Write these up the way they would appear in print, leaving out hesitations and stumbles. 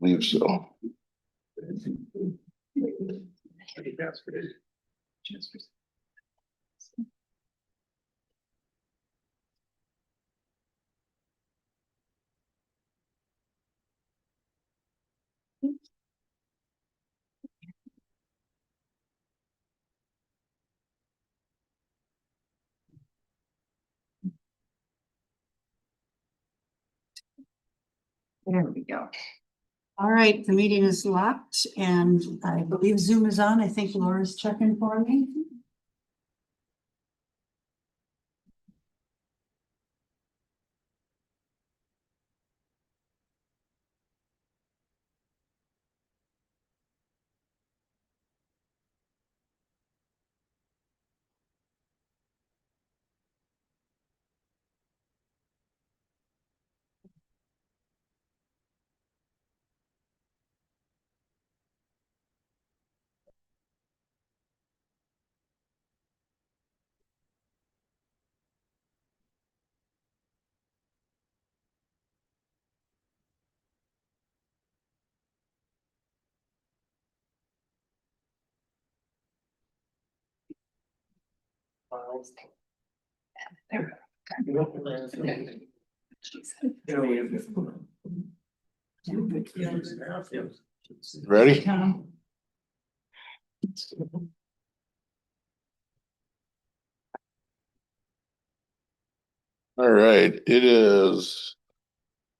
Believe so. There we go. All right, the meeting is locked and I believe Zoom is on. I think Laura's checking for me. Ready? All right, it is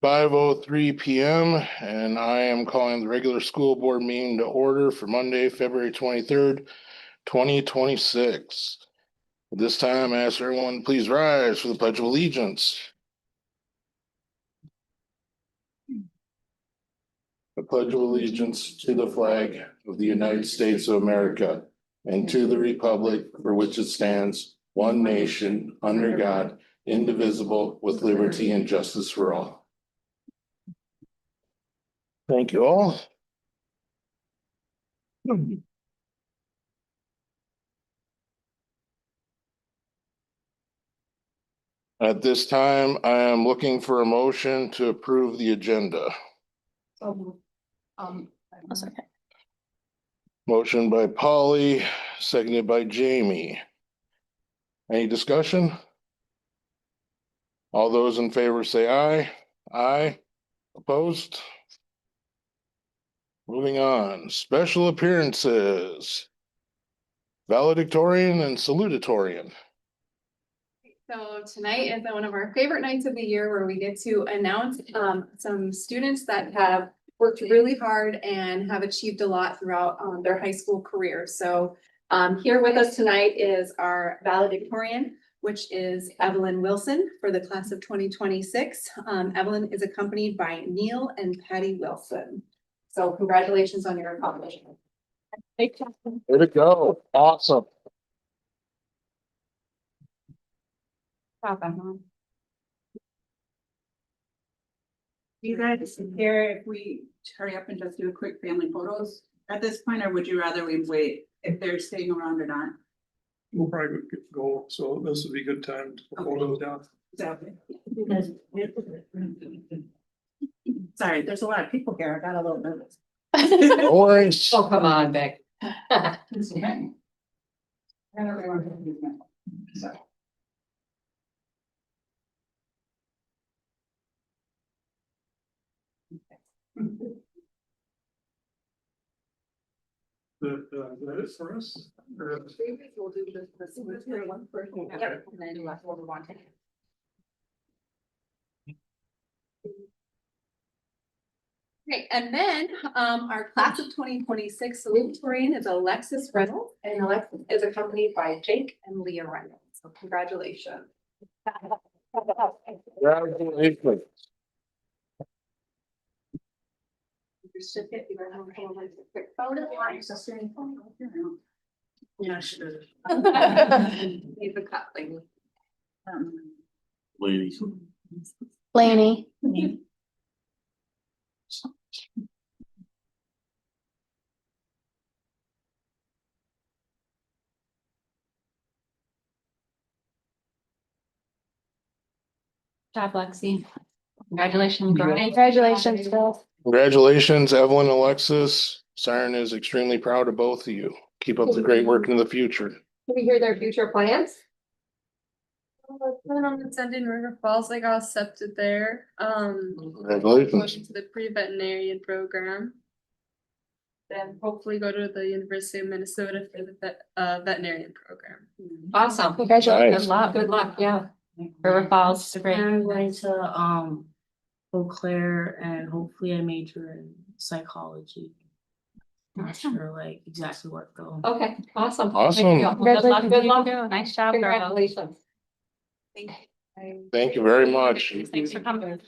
5:03 PM and I am calling the regular school board meeting to order for Monday, February 23rd, 2026. This time, I ask everyone, please rise for the Pledge of Allegiance. I pledge allegiance to the flag of the United States of America and to the republic for which it stands, one nation, under God, indivisible, with liberty and justice for all. Thank you all. At this time, I am looking for a motion to approve the agenda. Motion by Polly, seconded by Jamie. Any discussion? All those in favor say aye. Aye. Opposed? Moving on, special appearances. Valedictorian and salutatorian. So tonight is one of our favorite nights of the year where we get to announce some students that have worked really hard and have achieved a lot throughout their high school career. So here with us tonight is our valedictorian, which is Evelyn Wilson for the class of 2026. Evelyn is accompanied by Neil and Patty Wilson. So congratulations on your accomplishment. Way to go. Awesome. You guys care if we hurry up and just do a quick family photos at this point, or would you rather we wait if they're staying around or not? We'll probably go, so this would be a good time to hold those down. Exactly. Sorry, there's a lot of people here. I got a little nervous. No worries. Oh, come on, Beck. That is for us. Or- We'll do this one first. Okay. And then do what we want to. Great, and then our class of 2026 salutatorian is Alexis Reynolds, and Alexis is accompanied by Jake and Leah Reynolds. So congratulations. Congratulations. Certificate, you are having a quick photo. Yeah, sure. Need the cup, like. Ladies. Laney. Job, Lexi. Congratulations. Congratulations, Phil. Congratulations, Evelyn, Alexis. Siren is extremely proud of both of you. Keep up the great work in the future. Can we hear their future plans? Plan on attending River Falls, I got accepted there, Congratulations. going to the pre-veterinarian program. Then hopefully go to the University of Minnesota for the veterinarian program. Awesome. Congratulations. Nice. Good luck. Good luck. Yeah. River Falls is great. I'm going to Eau Claire and hopefully I major in psychology. Not sure like exactly where to go. Okay, awesome. Awesome. Good luck. Good luck. Nice job, girl. Congratulations. Thank you very much. Thanks for coming.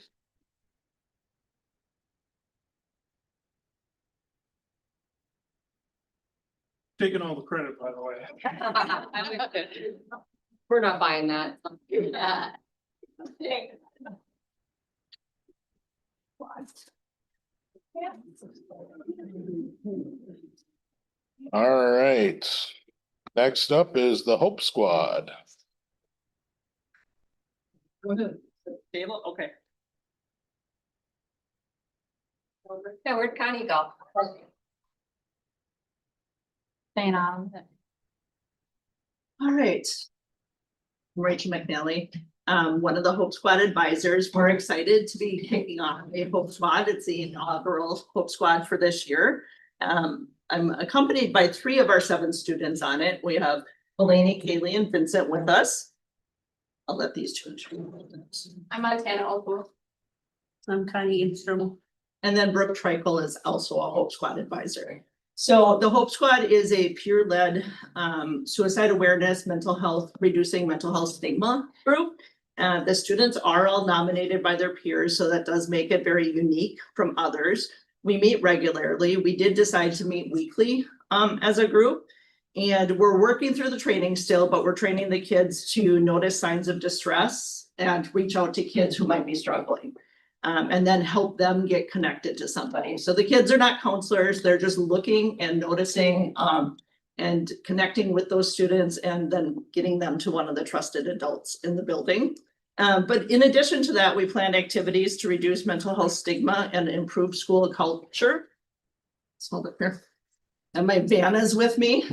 Taking all the credit, by the way. We're not buying that. All right. Next up is the Hope Squad. Go ahead. Table, okay. Yeah, where'd Connie go? Staying on. All right. I'm Rachel McNally, one of the Hope Squad advisors. We're excited to be kicking off a Hope Squad. It's the inaugural Hope Squad for this year. I'm accompanied by 3 of our 7 students on it. We have Eleni, Kaylee, and Vincent with us. I'll let these 2 introduce. I'm Montana also. I'm Connie Instrom. And then Brooke Trikel is also a Hope Squad advisor. So the Hope Squad is a peer-led suicide awareness, reducing mental health stigma group. The students are all nominated by their peers, so that does make it very unique from others. We meet regularly. We did decide to meet weekly as a group. And we're working through the training still, but we're training the kids to notice signs of distress and reach out to kids who might be struggling. And then help them get connected to somebody. So the kids are not counselors, they're just looking and noticing and connecting with those students and then getting them to one of the trusted adults in the building. But in addition to that, we plan activities to reduce mental health stigma and improve school culture. Let's hold it here. And my Vanna's with me.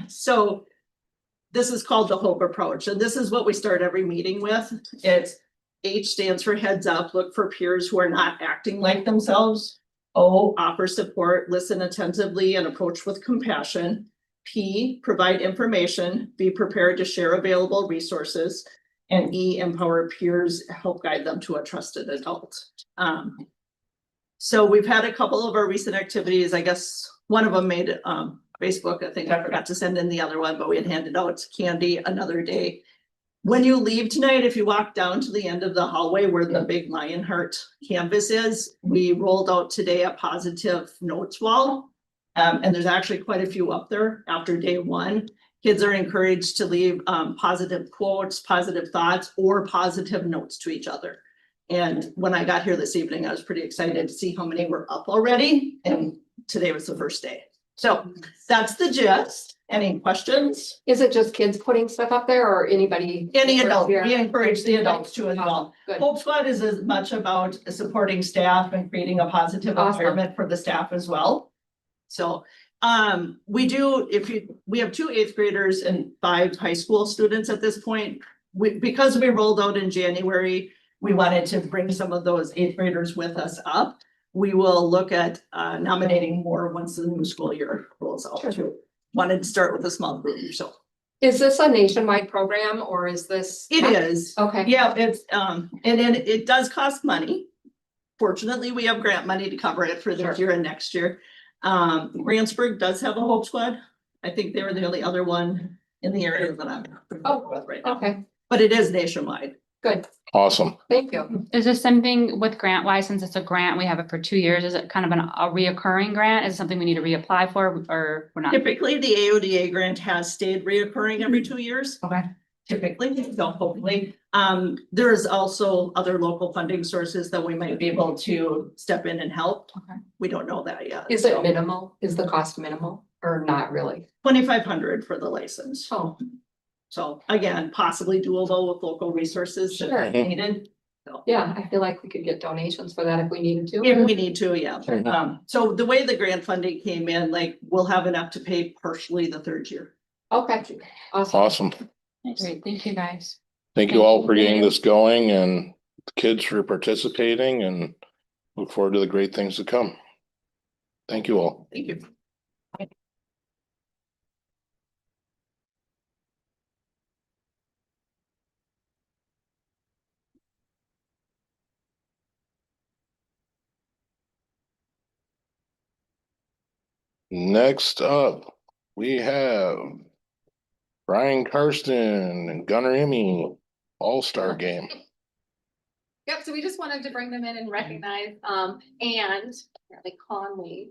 So this is called the Hope Approach, and this is what we start every meeting with. It's H stands for heads up, look for peers who are not acting like themselves. O, offer support, listen attentively and approach with compassion. P, provide information, be prepared to share available resources. And E, empower peers, help guide them to a trusted adult. So we've had a couple of our recent activities. I guess one of them made Facebook. I think I forgot to send in the other one, but we had handed out candy another day. When you leave tonight, if you walk down to the end of the hallway where the big Lionheart canvas is, we rolled out today a positive notes wall. And there's actually quite a few up there after day 1. Kids are encouraged to leave positive quotes, positive thoughts, or positive notes to each other. And when I got here this evening, I was pretty excited to see how many were up already. And today was the first day. So that's the gist. Any questions? Is it just kids putting stuff up there or anybody? Any adult, Yeah. we encourage the adults to as well. Good. Hope Squad is as much about supporting staff and creating a positive Awesome. environment for the staff as well. So we have 2 8th graders and 5 high school students at this point. Because we rolled out in January, we wanted to bring some of those 8th graders with us up. We will look at nominating more once the new school year rolls out too. Wanted to start with a small group, so. Is this a nationwide program or is this? It is. Okay. Yeah, it's, and then it does cost money. Fortunately, we have grant money to cover it for this year and next year. Randsburg does have a Hope Squad. I think they were the only other one in the area that I'm familiar with right now, Okay, but it is nationwide. good. Awesome. Thank you. Is this something with grant wise, since it's a grant, we have it for 2 years, is it kind of a reoccurring grant? Is it something we need to reapply for or we're not? Typically, the AODA grant has stayed reoccurring every 2 years. Okay. Typically, so hopefully, there is also other local funding sources that we might be able to step in and help. Okay. We don't know that yet. Is it minimal? Is the cost minimal or not really? 2,500 for the license. Oh, So again, possibly doable with local resources that are Sure. needed. Yeah, I feel like we could get donations for that if we needed to. If we need to, yeah. Mhm. So the way the grant funding came in, like, we'll have enough to pay partially the third year. Okay, awesome. Awesome. Great, thank you guys. Thank you all for getting this going and the kids for participating and look forward to the great things to come. Thank you all. Thank you. Next up, we have Brian Karsten and Gunnar Emmy All-Star Game. Yep, so we just wanted to bring them in and recognize, and apparently Conley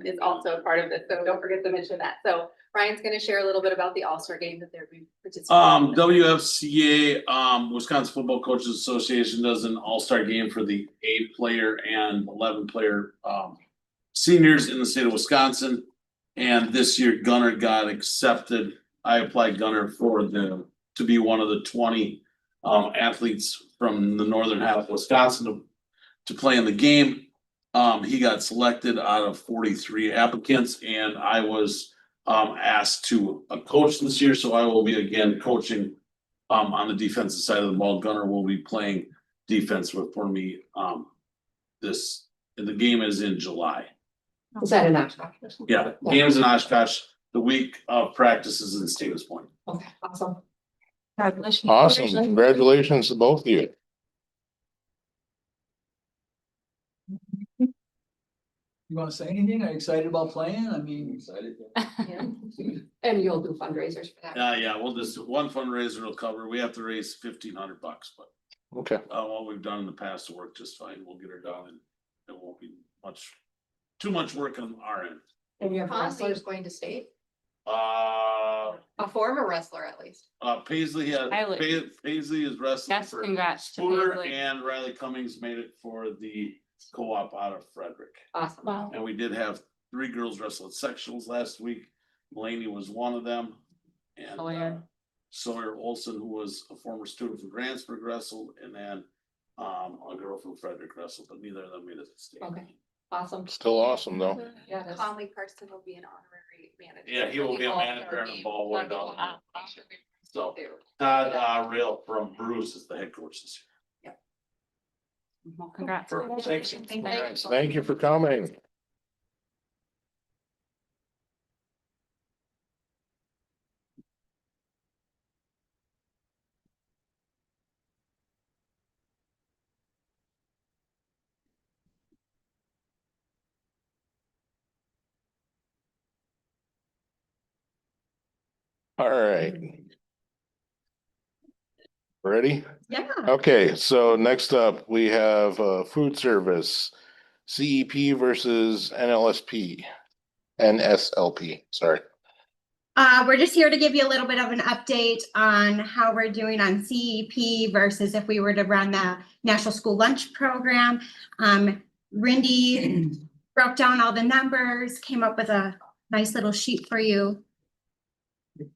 is also a part of this, so don't forget to mention that. So Ryan's gonna share a little bit about the All-Star game that they're participating in. WFCA, Wisconsin Football Coaches Association does an all-star game for the 8-player and 11-player seniors in the state of Wisconsin. And this year Gunnar got accepted. I applied Gunnar to be one of the 20 athletes from the northern half of Wisconsin to play in the game. He got selected out of 43 applicants, and I was asked to coach this year, so I will be again coaching on the defensive side of the ball. Gunnar will be playing defense for me. The game is in July. Is that an Oshkosh? Yeah, games in Oshkosh. The week of practice is in Stevens Point. Okay, awesome. Congratulations. Awesome. Congratulations to both of you. You wanna say anything? Are you excited about playing? I mean. Excited. And you'll do fundraisers for that. Yeah, we'll just, one fundraiser will cover. We have to raise $1,500, but Okay. what we've done in the past will work just fine. We'll get her done and it won't be too much work on our end. And you have wrestlers going to state? A former wrestler at least. Paisley Paisley is wrestling Yes, for congrats to Spooner, Paisley. and Riley Cummings made it for the co-op out of Frederick. Awesome. Wow. And we did have 3 girls wrestle at sectionals last week. Mulaney was one of them. And Sawyer Olson, who was a former student from Grantsburg, wrestled, and then a girl from Frederick wrestled, but neither of them made it to state. Okay, awesome. Still awesome though. Yeah, that's- Conley Karsten will be an honorary manager. Yeah, he for will the be a All-Star manager and a game. ball boy down there. So There. Todd Real from Bruce is the head coach this year. Well, congrats. Thanks. Thank you for coming. All right. Ready? Yeah. Okay, so next up, we have food service, CEP versus NSLP, sorry. We're just here to give you a little bit of an update on how we're doing on CEP versus if we were to run the National School Lunch Program. Rindy broke down all the numbers, came up with a nice little sheet for you.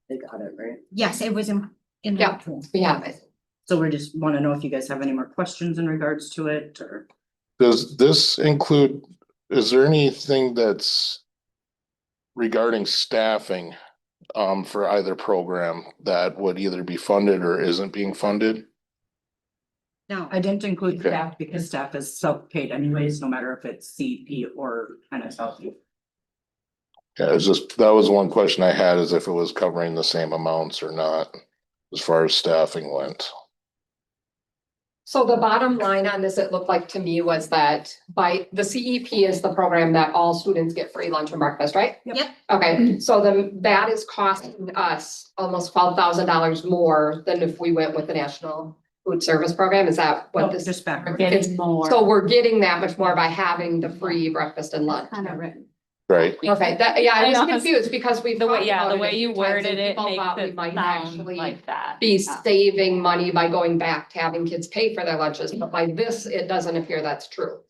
They got it, right? Yes, it was in. Yeah, we have it. So we just want to know if you guys have any more questions in regards to it, or. Does this include, is there anything that's regarding staffing for either program that would either be funded or isn't being funded? No, I didn't include Okay. staff because staff is self-paid anyways, no matter if it's CEP or NSLP. Yeah, it's just, that was one question I had, is if it was covering the same amounts or not, as far as staffing went. So the bottom line on this, it looked like to me, was that by the CEP is the program that all students get free lunch and breakfast, right? Yep. Okay, so that is costing us almost $12,000 more than if we went with the National Food Service Program. Is that what No, this? just back. We're getting more. So we're getting that much more by having the free breakfast and lunch. kind of written. Right, Okay, I was I know. confused because we've. The way, talked yeah, about the it a way few you times worded and it people makes thought we it might sound actually like that. be Yeah. saving money by going back to having kids pay for their lunches, but by this, it doesn't appear that's true.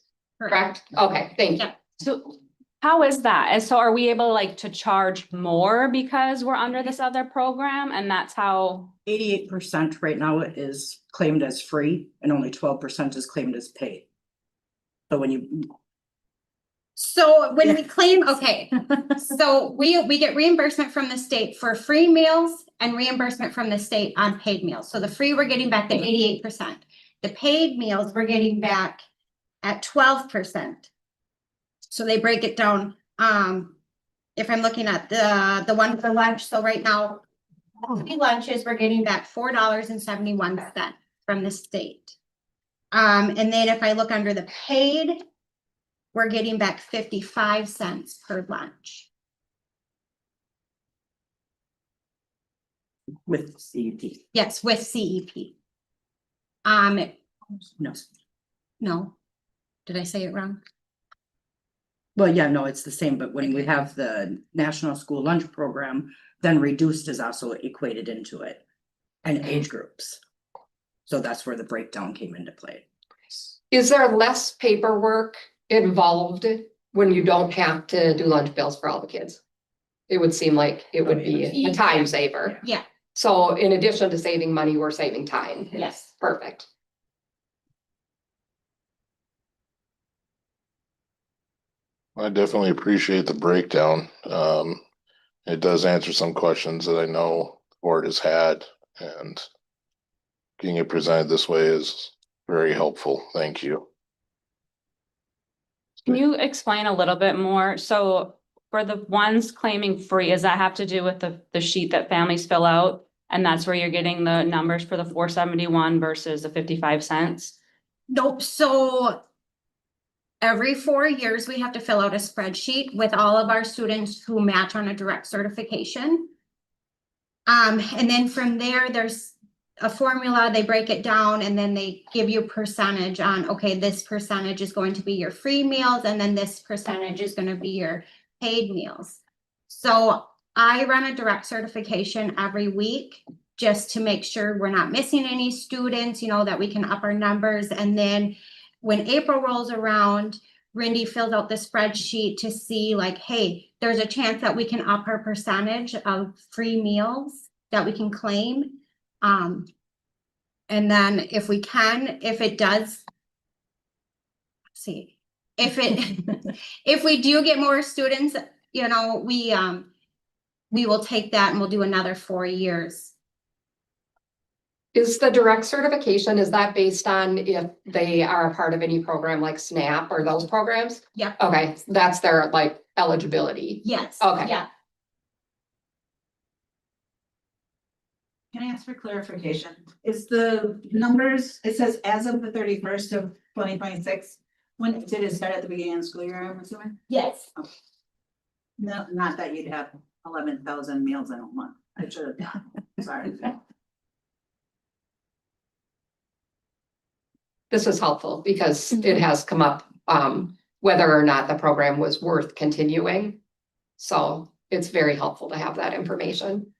Correct? Okay, thank you. Yeah. So How is that? And so are we able like to charge more because we're under this other program and that's how? 88% right now is claimed as free and only 12% is claimed as paid. So when you, So when we claim, okay, so we get reimbursement from the state for free meals and reimbursement from the state on paid meals. So the free, we're getting back the 88%. The paid meals, we're getting back at 12%. So they break it down, if I'm looking at the one for lunch, so right now, free lunches, we're getting back $4.71 from the state. And then if I look under the paid, we're getting back 55 cents per lunch. with CEP. Yes, with CEP. No. No, did I say it wrong? Well, yeah, no, it's the same, but when we have the National School Lunch Program, then reduced is also equated into it. And age groups. So that's where the breakdown came into play. Is there less paperwork involved when you don't have to do lunch bills for all the kids? It would seem like it would be a time saver. Yeah. So in addition to saving money, we're saving time. Yes. Perfect. I definitely appreciate the breakdown. It does answer some questions that I know the board has had, and getting it presented this way is very helpful. Thank you. Can you explain a little bit more? So for the ones claiming free, does that have to do with the sheet that families fill out? And that's where you're getting the numbers for the 471 versus the 55 cents? Nope, so every 4 years, we have to fill out a spreadsheet with all of our students who match on a direct certification. And then from there, there's a formula, they break it down, and then they give you a percentage on, okay, this percentage is going to be your free meals, and then this percentage is gonna be your paid meals. So I run a direct certification every week just to make sure we're not missing any students, you know, that we can up our numbers. And then when April rolls around, Rindy fills out the spreadsheet to see like, hey, there's a chance that we can up our percentage of free meals that we can claim. And then if we can, if it does, see, if it, if we do get more students, you know, we will take that and we'll do another 4 years. Is the direct certification, is that based on if they are a part of any program like SNAP or those programs? Yeah. Okay, that's their like eligibility. Yes. Okay. Yeah. Can I ask for clarification? Is the numbers, it says as of the 31st of 2026, when did it start at the beginning of the school year, I'm assuming? Yes. No, not that you'd have 11,000 meals in a month. I should have, sorry. This is helpful because it has come up, whether or not the program was worth continuing. So it's very helpful to have that information.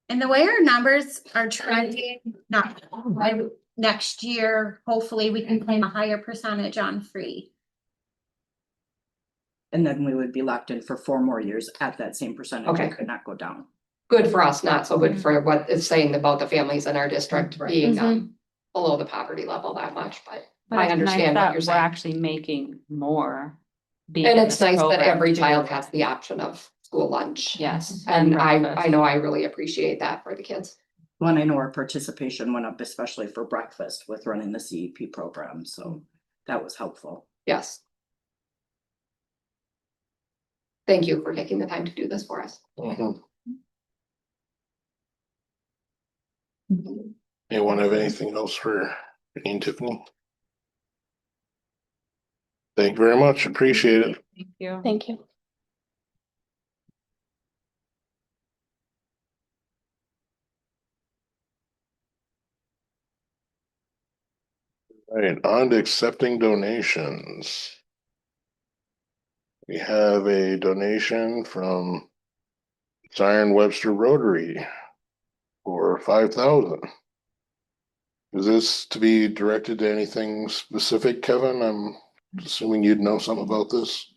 And the way our numbers are trending, not like next year, hopefully we can claim a higher percentage on free. And then we would be locked in for 4 more years at that same percentage. Okay. It could not go down. Good for us, not so good for what it's saying about the families in our district Right. being below the poverty level that much, but But I it's nice understand what that you're we're saying. actually making more. being And in it's this nice that program, every too. child has the option of school lunch. Yes. And I breakfast. know I really appreciate that for the kids. Well, and I know our participation went up, especially for breakfast with running the CEP program. So that was helpful. Yes. Thank you for taking the time to do this for us. Anyone have anything else for Renee and Tiffany? Thank you very much. Appreciate it. Thank you. Thank you. All right, on to accepting donations. We have a donation from Zion Webster Rotary for 5,000. Is this to be directed to anything specific, Kevin? I'm assuming you'd know something about this.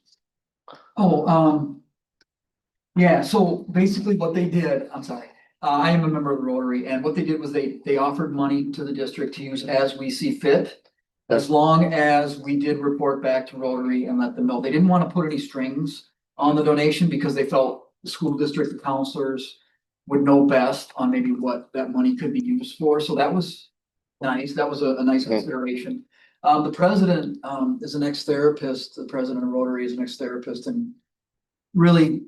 Yeah, so basically what they did, I'm sorry, I am a member of the Rotary, and what they did was they offered money to the district to use as we see fit. As long as we did report back to Rotary and let them know, they didn't want to put any strings on the donation because they felt the school district counselors would know best on maybe what that money could be used for, so that was nice, that was a nice consideration. The president, is an ex-therapist, the president of Rotary is an ex-therapist and really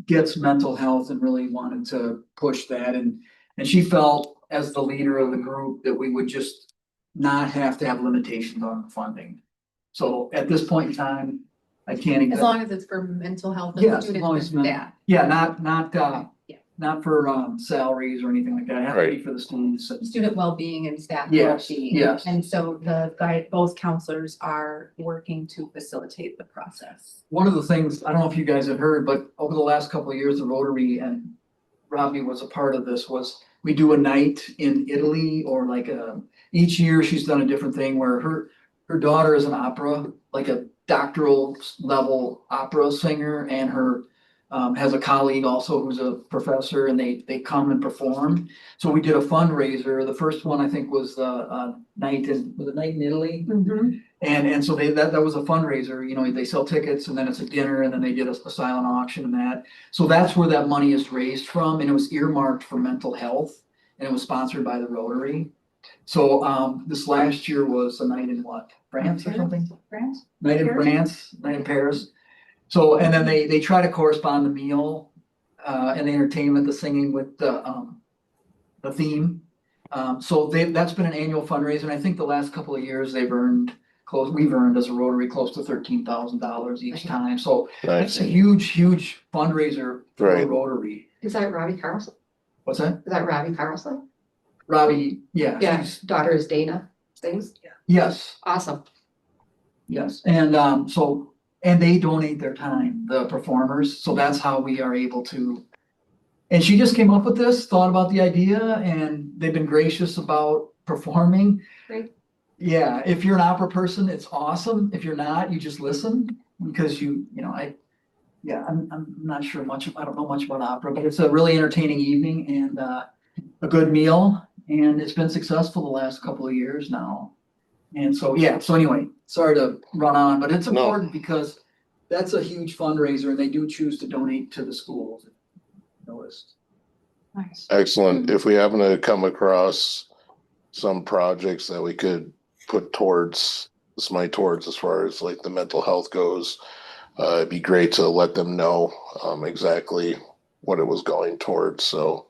gets mental health and really wanted to push that, and she felt as the leader of the group that we would just not have to have limitations on funding. So at this point in time, I can't. As long as it's for mental health of Yes, as long as students it's and staff. Yeah, not, Yeah. not for, salaries or anything like that, it has to be for the students. Student well-being and staff Yes, well-being. yes. And so the guide, both counselors are working to facilitate the process. One of the things, I don't know if you guys have heard, but over the last couple of years, the Rotary, and Robbie was a part of this, was we do a night in Italy, or like each year she's done a different thing where her daughter is an opera, like a doctoral level opera singer, and her has a colleague also who's a professor, and they come and perform. So we did a fundraiser. The first one I think was night in Italy? And so that was a fundraiser, you know, they sell tickets and then it's a dinner and then they did a silent auction and that. So that's where that money is raised from, and it was earmarked for mental health, and it was sponsored by the Rotary. So this last year was a night in what, France or something? France? Night in France, night in Paris. So, and then they try to correspond the meal and the entertainment, the singing with the theme. So that's been an annual fundraiser, and I think the last couple of years we've earned as a Rotary close to $13,000 each time. So it's a huge fundraiser for Right. Rotary. Is that Robbie Carlson? What's that? Is that Robbie Carlson? Robbie, yeah. Yeah, she's- daughter is Dana Stings. Yes, Awesome. yes. And and they donate their time, the performers. So that's how we are able to. And she just came up with this, thought about the idea, and they've been gracious about performing. Great. Yeah, if you're an opera person, it's awesome. If you're not, you just listen, because I'm not sure much, I don't know much about opera, but it's a really entertaining evening and a good meal, and it's been successful the last couple of years now. And so, yeah, so anyway, sorry to run on, but it's No. important because that's a huge fundraiser, and they do choose to donate to the schools. Noticed. Nice. Excellent. If we happen to come across some projects that we could put towards this money towards, as far as like the mental health goes, it'd be great to let them know exactly what it was going towards. So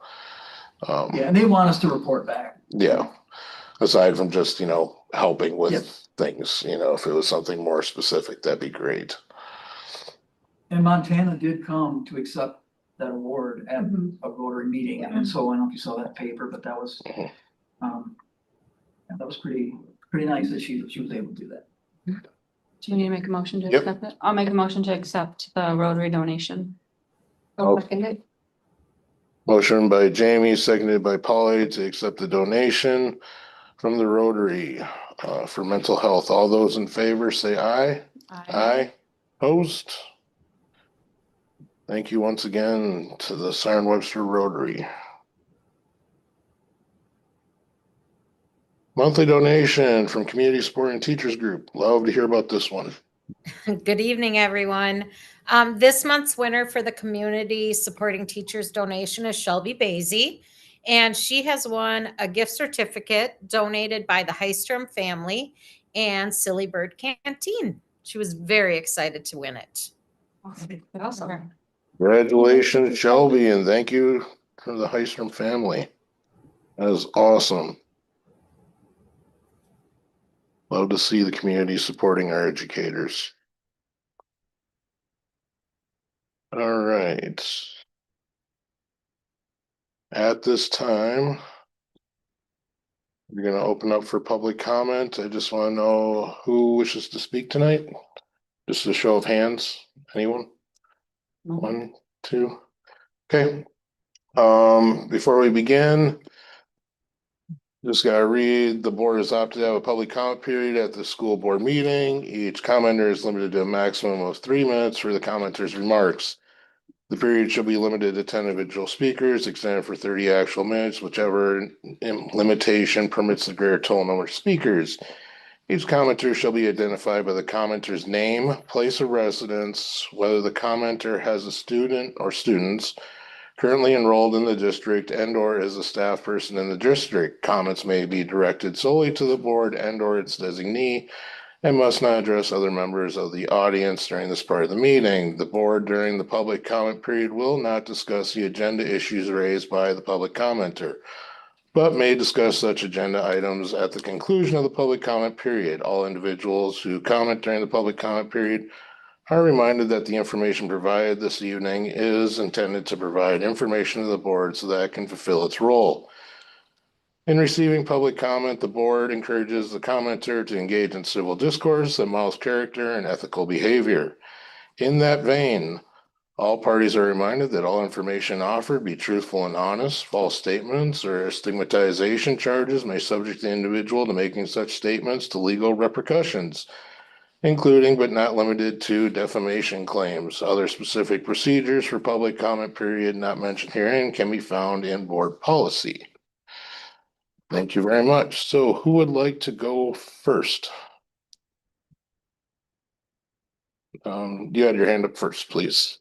Yeah, and they want us to report back. yeah, aside from just, helping with Yes. things, if it was something more specific, that'd be great. And Montana did come to accept that award at a Rotary meeting, and so I don't know if you saw that paper, but that was, Mhm. that was pretty nice that she was able to do that. Do you need to make a motion to Yep. accept it? I'll make a motion to accept the Rotary donation. Oh, second it. Motion by Jamie, seconded by Polly to accept the donation from the Rotary for mental health. All those in favor say aye. Aye. Opposed? Thank you once again to the Siren Webster Rotary. Monthly donation from Community Support and Teachers Group. Love to hear about this one. Good evening, everyone. This month's winner for the Community Supporting Teachers donation is Shelby Basie, and she has won a gift certificate donated by the Heistrom family and Silly Bird Canteen. She was very excited to win it. Awesome. Congratulations, Shelby, and thank you to the Heistrom family. That is awesome. Love to see the community supporting our educators. All right. At this time, we're going to open up for public comment. I just want to know who wishes to speak tonight. Just a show of hands. Anyone? One, two. Okay. Before we begin, Just gotta read, the board has opted to have a public comment period at the school board meeting. Each commenter is limited to a maximum of 3 minutes for the commenter's remarks. The period shall be limited to 10 individual speakers, extended for 30 actual minutes, whichever limitation permits the greater total number of speakers. Each commenter shall be identified by the commenter's name, place of residence, whether the commenter has a student or students currently enrolled in the district and or is a staff person in the district. Comments may be directed solely to the board and or its designee and must not address other members of the audience during this part of the meeting. The board during the public comment period will not discuss the agenda issues raised by the public commenter, but may discuss such agenda items at the conclusion of the public comment period. All individuals who comment during the public comment period are reminded that the information provided this evening is intended to provide information to the board so that it can fulfill its role. In receiving public comment, the board encourages the commenter to engage in civil discourse that models character and ethical behavior. In that vein, all parties are reminded that all information offered be truthful and honest. False statements or stigmatization charges may subject the individual to making such statements to legal repercussions, including but not limited to defamation claims. Other specific procedures for public comment period not mentioned herein can be found in board policy. Thank you very much. So who would like to go first? You had your hand up first, please.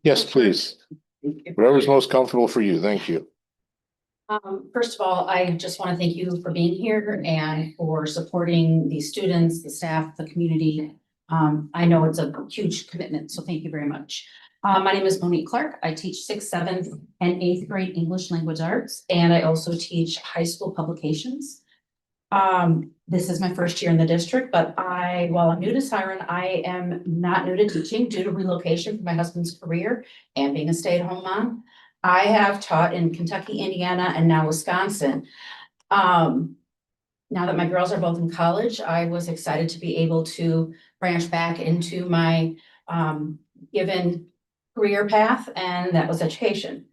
Yes, please. Whatever's most comfortable for you. Thank you. First of all, I just want to thank you for being here and for supporting the students, the staff, the community. I know it's a huge commitment, so thank you very much. My name is Monique Clark. I teach 6th, 7th, and 8th grade English language arts, and I also teach high school publications. This is my first year in the district, but while I'm new to Siren, I am not new to teaching due to relocation for my husband's career and being a stay-at-home mom. I have taught in Kentucky, Indiana, and now Wisconsin. Now that my girls are both in college, I was excited to be able to branch back into my given career path, and that was education.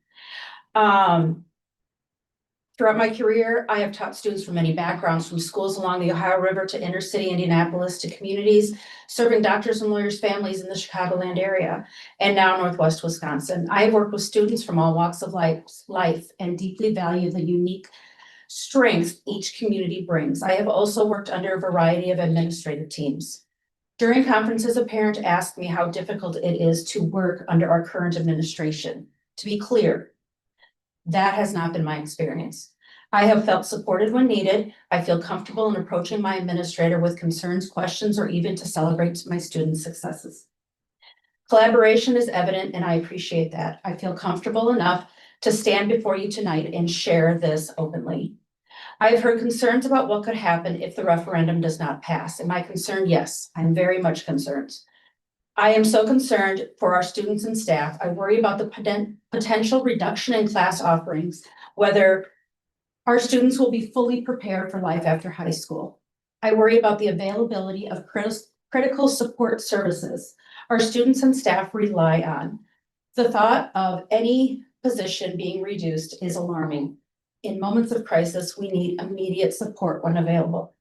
Throughout my career, I have taught students from many backgrounds, from schools along the Ohio River to inner city Indianapolis to communities, serving doctors and lawyers' families in the Chicagoland area, and now Northwest Wisconsin. I have worked with students from all walks of life and deeply value the unique strengths each community brings. I have also worked under a variety of administrative teams. During conferences, a parent asked me how difficult it is to work under our current administration. To be clear, that has not been my experience. I have felt supported when needed. I feel comfortable in approaching my administrator with concerns, questions, or even to celebrate my students' successes. Collaboration is evident, and I appreciate that. I feel comfortable enough to stand before you tonight and share this openly. I have heard concerns about what could happen if the referendum does not pass. Am I concerned? Yes, I'm very much concerned. I am so concerned for our students and staff. I worry about the potential reduction in class offerings, whether our students will be fully prepared for life after high school. I worry about the availability of critical support services our students and staff rely on. The thought of any position being reduced is alarming. In moments of crisis, we need immediate support when available.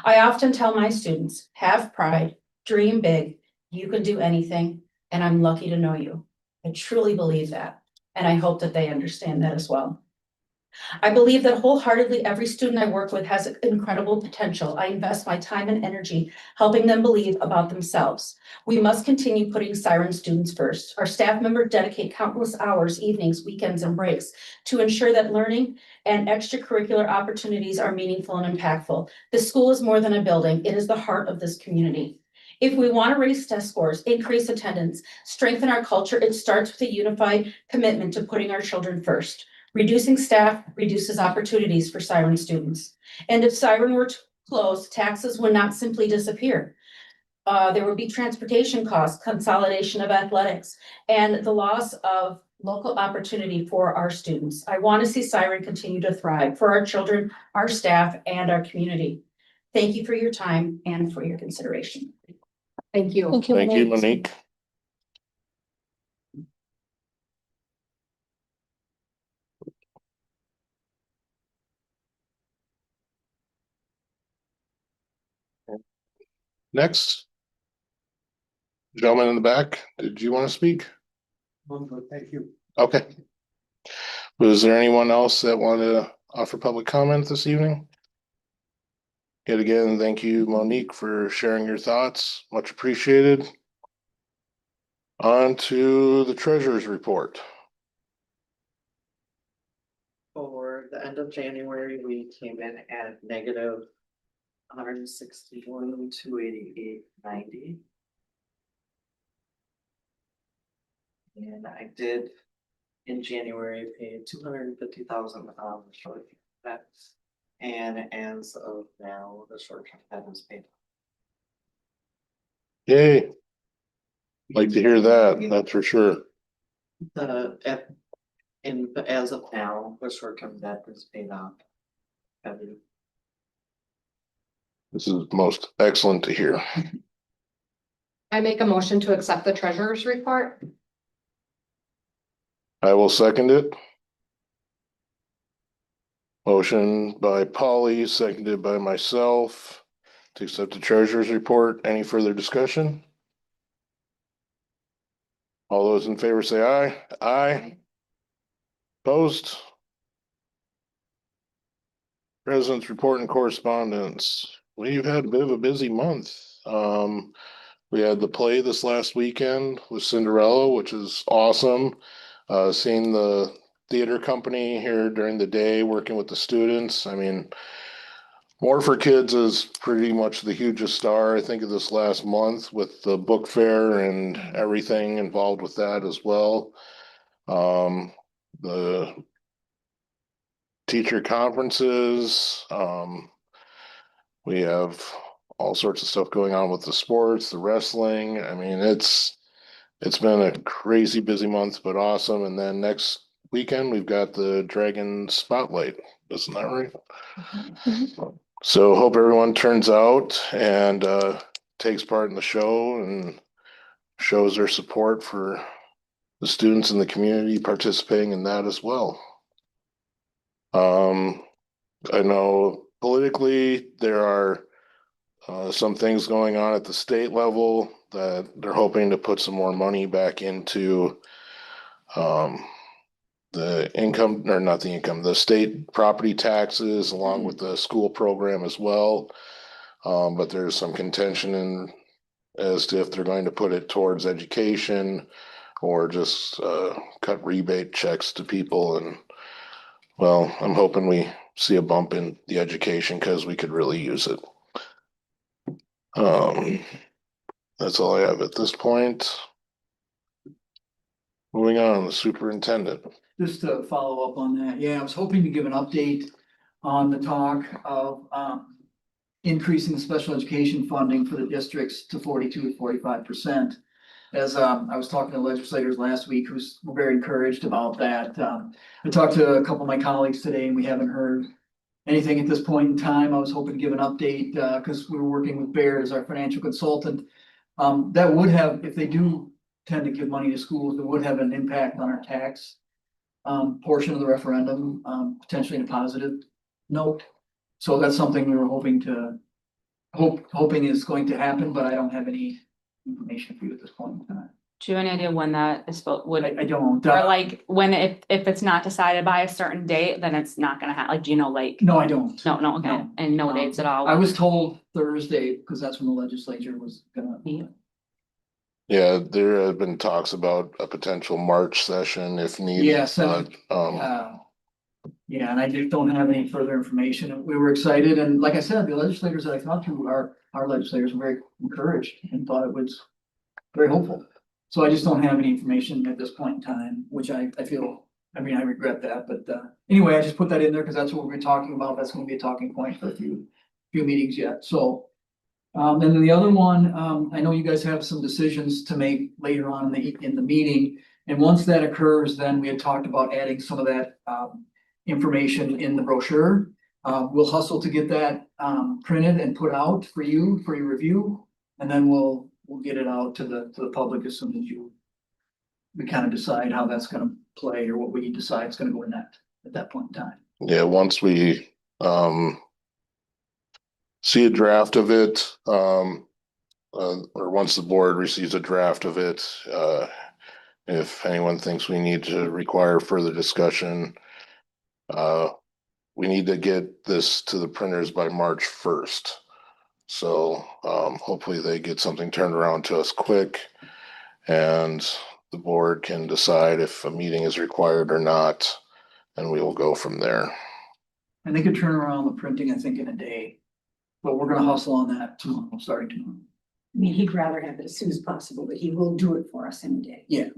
I often tell my students, have pride, dream big, you can do anything, and I'm lucky to know you. I truly believe that, and I hope that they understand that as well. I believe that wholeheartedly every student I work with has incredible potential. I invest my time and energy helping them believe about themselves. We must continue putting Siren students first. Our staff members dedicate countless hours, evenings, weekends, and breaks to ensure that learning and extracurricular opportunities are meaningful and impactful. The school is more than a building. It is the heart of this community. If we want to raise test scores, increase attendance, strengthen our culture, it starts with a unified commitment to putting our children first. Reducing staff reduces opportunities for Siren students. And if Siren were to close, taxes would not simply disappear. There would be transportation costs, consolidation of athletics, and the loss of local opportunity for our students. I want to see Siren continue to thrive for our children, our staff, and our community. Thank you for your time and for your consideration. Thank you. Thank you, Monique. Next. Gentleman in the back, did you want to speak? Thank you. Okay. Was there anyone else that wanted to offer public comment this evening? Yet again, thank you, Monique, for sharing your thoughts. Much appreciated. On to the treasurer's report. For the end of January, we came in at negative 161, 288.90. And I did in January pay 250,000 on the short debt. And as of now, the short term debt is paid. Yay. Like to hear that, that's for sure. As of now, the short term debt is paid off. This is most excellent to hear. I make a motion to accept the treasurer's report. I will second it. Motion by Polly, seconded by myself to accept the treasurer's report. Any further discussion? All those in favor say aye. Aye. Opposed? President's report and correspondence. We've had a bit of a busy month. We had the play this last weekend with Cinderella, which is awesome. Seeing the theater company here during the day, working with the students. I mean, More for Kids is pretty much the hugest star, I think, of this last month with the book fair and everything involved with that as well. The teacher conferences, we have all sorts of stuff going on with the sports, the wrestling. I mean, it's been a crazy busy month, but awesome. And then next weekend, we've got the Dragon Spotlight. Isn't that right? So hope everyone turns out and takes part in the show and shows their support for the students in the community participating in that as well. I know politically there are some things going on at the state level that they're hoping to put some more money back into the income, or not the income, the state property taxes along with the school program as well. But there's some contention in as to if they're going to put it towards education or just cut rebate checks to people. And well, I'm hoping we see a bump in the education because we could really use it. That's all I have at this point. Moving on, the superintendent. Just to follow up on that, yeah, I was hoping to give an update on the talk of increasing the special education funding for the districts to 42 to 45%. As I was talking to legislators last week who's very encouraged about that. I talked to a couple of my colleagues today and we haven't heard anything at this point in time. I was hoping to give an update because we were working with Baird as our financial consultant. That would have, if they do tend to give money to schools, it would have an impact on our tax portion of the referendum, potentially in a positive note. So that's something we were hoping is going to happen, but I don't have any information for you at this point in time. Do you have any idea when that is would? I don't. Or like when if it's not decided by a certain date, then it's not gonna happen. Like, do you know, like? No, I don't. No, okay, No. and no dates at all. I was told Thursday, because that's when the legislature was gonna. Yeah, there have been talks about a potential March session if needed. Yes, but, yeah, and I just don't have any further information. We were excited, and like I said, the legislators that I talked to, our legislators were very encouraged and thought it was very hopeful. So I just don't have any information at this point in time, which I feel, I mean, I regret that, but anyway, I just put that in there because that's what we're talking about. That's gonna be a talking point for a few meetings yet, so. And then the other one, I know you guys have some decisions to make later on in the meeting. And once that occurs, then we had talked about adding some of that information in the brochure. We'll hustle to get that printed and put out for you, for your review. And then we'll get it out to the public as soon as we kind of decide how that's gonna play or what we decide is gonna go in that at that point in time. Yeah, once we see a draft of it, or once the board receives a draft of it, if anyone thinks we need to require further discussion, we need to get this to the printers by March 1st. So, hopefully they get something turned around to us quick and the board can decide if a meeting is required or not, and we will go from there. And they could turn around the printing, I think, in a day. But we're gonna hustle on that tomorrow, starting tomorrow. I mean, he'd rather have it as soon as possible, but he will do it for us in a day. Yeah.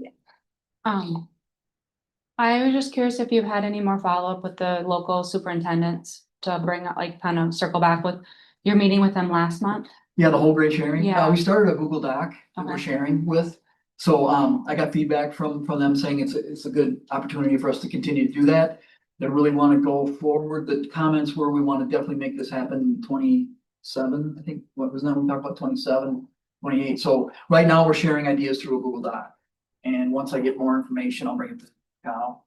I was just curious if you had any more follow-up with the local superintendents to bring up, like, kind of circle back with your meeting with them last month. Yeah, the whole grade sharing. Yeah. We started a Google Doc that we're Okay. sharing with. So I got feedback from them saying it's a good opportunity for us to continue to do that. They really want to go forward. The comments were, we want to definitely make this happen in 27, I think, what was that? We talked about 27, 28. So right now we're sharing ideas through a Google Doc. And once I get more information, I'll bring it to Kyle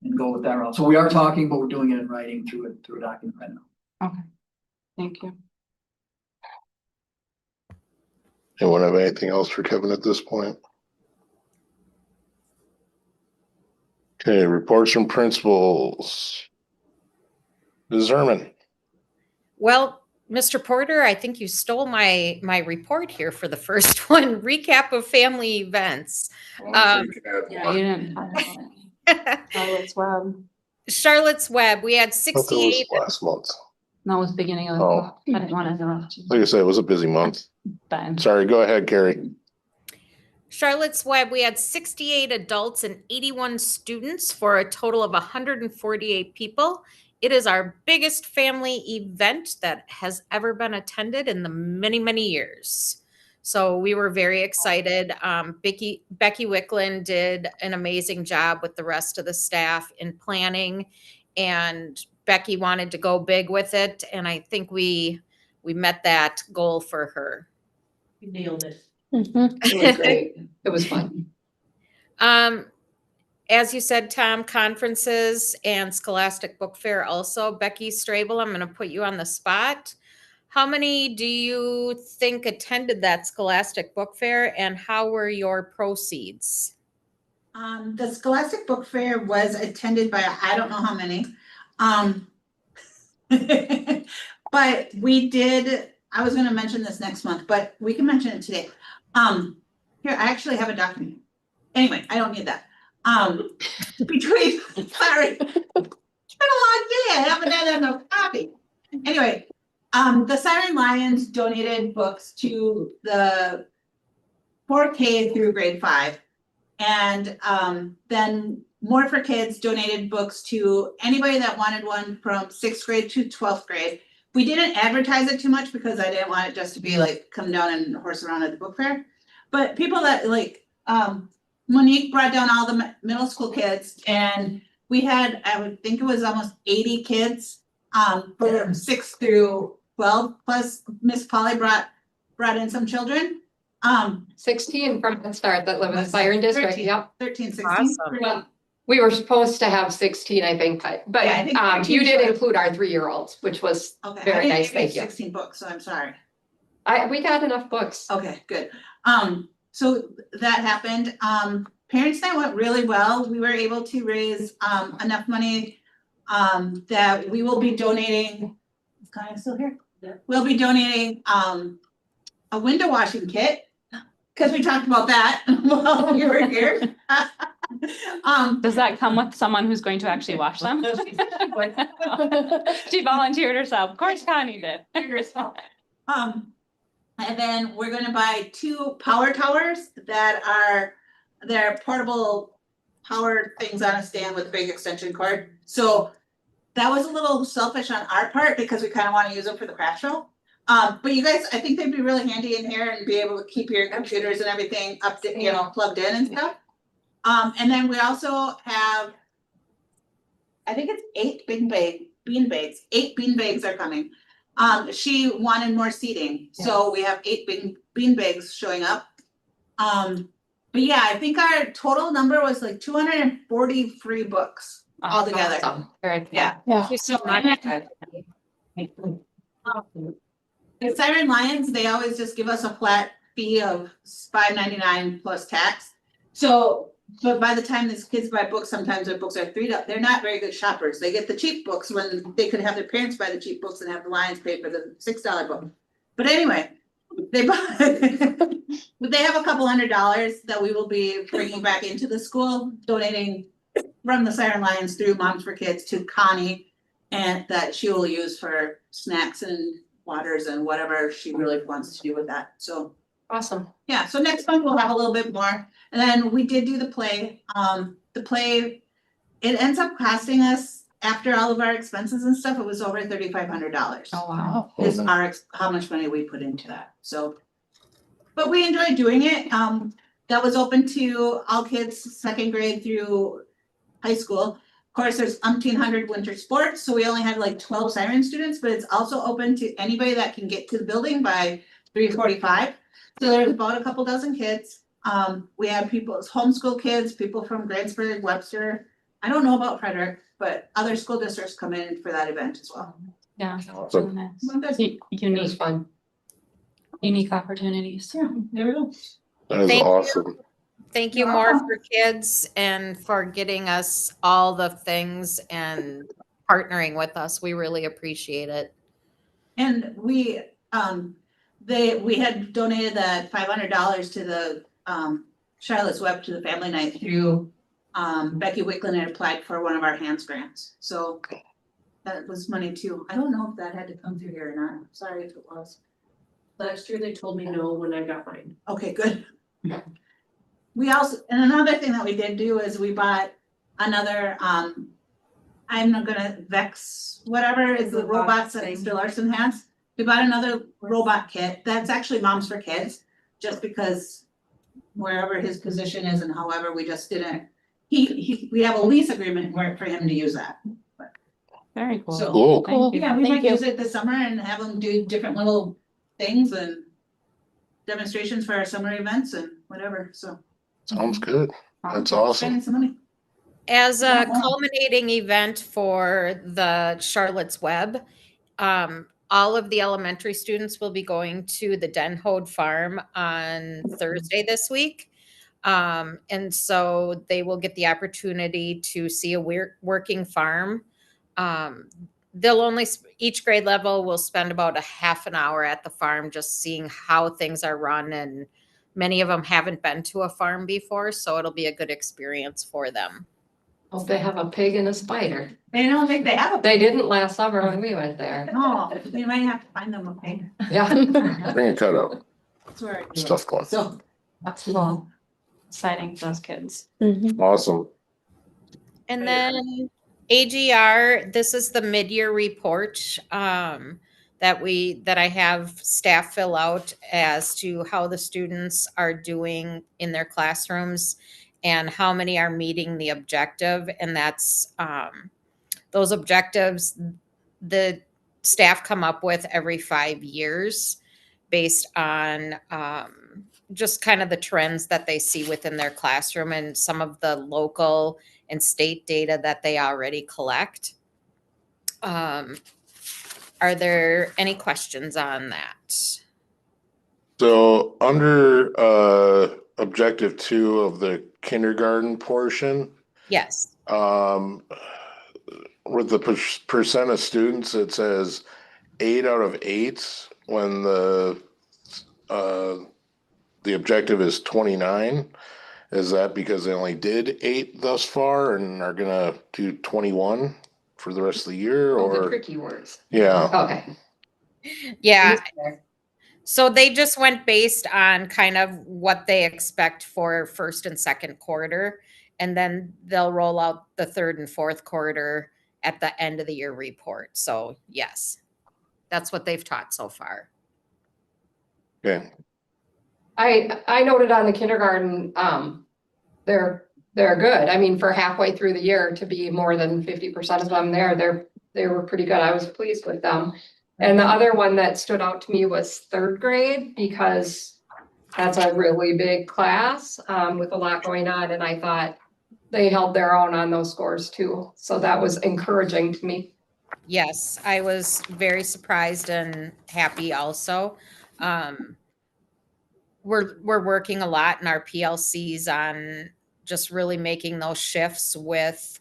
and go with that route. So we are talking, but we're doing it in writing through a document right now. Okay, thank you. Anyone have anything else for Kevin at this point? Okay, reports from principals. Ms. Zerman. Well, Mr. Porter, I think you stole my report here for the first one. Recap of family events. Yeah, you didn't. Charlotte's Web. Charlotte's Web, we had I thought it was 68. last month. That was beginning of, Oh. I didn't want to interrupt you. Like I said, it was a busy month. Ben. Sorry, go ahead, Carrie. Charlotte's Web, we had 68 adults and 81 students for a total of 148 people. It is our biggest family event that has ever been attended in the many, many years. So we were very excited. Becky Wicklund did an amazing job with the rest of the staff in planning, and Becky wanted to go big with it. And I think we met that goal for her. You nailed it. It was great. It was fun. As you said, Tom, conferences and Scholastic Book Fair also. Becky Strabel, I'm going to put you on the spot. How many do you think attended that Scholastic Book Fair, and how were your proceeds? The Scholastic Book Fair was attended by, I don't know how many. But we did, I was gonna mention this next month, but we can mention it today. Here, I actually have a document. Anyway, I don't need that. Between, sorry, it's been a long day. I haven't had enough coffee. Anyway, the Siren Lions donated books to the 4K through grade 5. And then More for Kids donated books to anybody that wanted one from 6th grade to 12th grade. We didn't advertise it too much because I didn't want it just to be like, come down and horse around at the book fair. But people that like, Monique brought down all the middle school kids, and we had, I would think it was almost 80 kids from 6 through 12, plus Miss Polly brought in some children. 16 from the start that live in the Siren District. 13, Yep. 13, 16. Awesome. Well, we were supposed to have 16, I think, Yeah, I but think 13 you did was- include our 3-year-olds, which was Okay, I very didn't nice. give you Thank you. 16 books, so I'm sorry. We got enough books. Okay, good. So that happened. Parents' Night went really well. We were able to raise enough money that we will be donating. Is Kaya still here? Yeah. We'll be donating a window washing kit, because we talked about that while we were here. Does that come with someone who's going to actually wash them? She volunteered herself. Of course Connie did. And then we're gonna buy 2 power towers that are, they're portable power things on a stand with a big extension cord. So that was a little selfish on our part because we kind of want to use them for the craft show. But you guys, I think they'd be really handy in here and be able to keep your computers and everything up to, you know, plugged in and stuff. And then we also have, I think it's 8 bean bags. 8 bean bags are coming. She wanted more seating, so we have 8 bean bags showing up. But yeah, I think our total number was like 243 books altogether. Awesome. Very cool. Yeah. Thank you so much. The Siren Lions, they always just give us a flat fee of $5.99 plus tax. So, but by the time these kids buy books, sometimes their books are $3. They're not very good shoppers. They get the cheap books when they could have their parents buy the cheap books and have the Lions pay for the $6 book. But anyway, they buy, but they have a couple $100 that we will be bringing back into the school, donating from the Siren Lions through Moms for Kids to Connie, and that she will use for snacks and waters and whatever she really wants to do with that. So, Awesome. yeah, so next month we'll have a little bit more. And then we did do the play. The play, it ends up costing us, after all of our expenses and stuff, it was over $3,500. Oh, wow. Is how much money we put into that, so. But we enjoyed doing it. That was open to all kids, second grade through high school. Of course, there's 1,800 winter sports, so we only had like 12 Siren students, but it's also open to anybody that can get to the building by 3:45. So there's about a couple dozen kids. We have people, homeschool kids, people from Grantsburg, Webster. I don't know about Frederick, but other school districts come in for that event as well. Yeah. So- Unique, fun. unique opportunities. Yeah, there we go. That is Thank you. awesome. Thank you, More for Kids, and for getting us all the things and partnering with us. We really appreciate it. And we, we had donated that $500 to the, Charlotte's Web to the family night through, Becky Wicklund had applied for one of our hands grants, so that was money too. I don't know if that had to come through here or not. Sorry if it was. Last year they told me no when I got mine. Okay, good. We also, and another thing that we did do is we bought another, I'm not gonna Vex, whatever is the robots that Mr. Larson has. We bought another robot kit. That's actually Moms for Kids, just because wherever his position is and however, we just didn't, we have a lease agreement for him to use that. Very cool. So- Cool. Thank you. Yeah, we Thank might you. use it this summer and have them do different little things and demonstrations for our summer events and whatever, so. Sounds good. That's awesome. Spending some money. As a Yeah. culminating event for the Charlotte's Web, all of the elementary students will be going to the Denhode Farm on Thursday this week. And so they will get the opportunity to see a working farm. They'll only, each grade level will spend about a half an hour at the farm, just seeing how things are run. And many of them haven't been to a farm before, so it'll be a good experience for them. Hope they have a pig and a spider. I don't think they have a. They didn't last summer when we went there. No, we might have to find them a pig. Yeah. Bring a cutout, That's where. stuffed one. So, That's cool. Exciting for those kids. Awesome. And then AGR, this is the mid-year report that I have staff fill out as to how the students are doing in their classrooms and how many are meeting the objective. And that's those objectives the staff come up with every 5 years based on just kind of the trends that they see within their classroom and some of the local and state data that they already collect. Are there any questions on that? So under objective 2 of the kindergarten portion, Yes. with the percent of students, it says 8 out of 8 when the objective is 29. Is that because they only did 8 thus far and are gonna do 21 for the rest of the year, All the or? tricky words. Yeah, Okay. Yeah. So they just went based on kind of what they expect for first and second quarter. And then they'll roll out the third and fourth quarter at the end of the year report. So yes, that's what they've taught so far. okay, I noted on the kindergarten, they're good. I mean, for halfway through the year to be more than 50% of them there, they were pretty good. I was pleased with them. And the other one that stood out to me was third grade, because that's a really big class with a lot going on. And I thought they held their own on those scores too. So that was encouraging to me. Yes, I was very surprised and happy also. We're working a lot in our PLCs on just really making those shifts with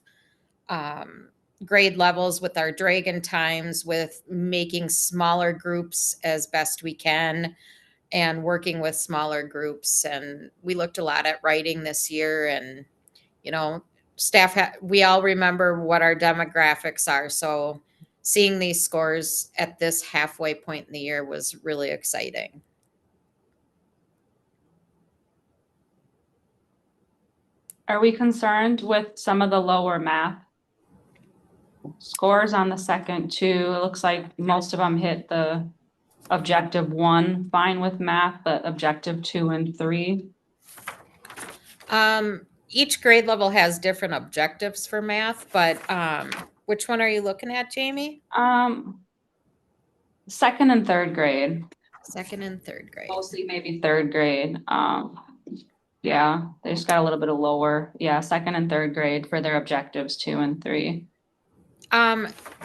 grade levels, with our Dragon times, with making smaller groups as best we can and working with smaller groups. And we looked a lot at writing this year, and you know, we all remember what our demographics are. So seeing these scores at this halfway point in the year was really exciting. Are we concerned with some of the lower math scores on the second two? It looks like most of them hit the objective 1 fine with math, but objective 2 and 3. Each grade level has different objectives for math, but which one are you looking at, Jamie? Second and third grade. Second and third grade. Mostly maybe third grade. Yeah, they just got a little bit of lower. Yeah, second and third grade for their objectives 2 and 3.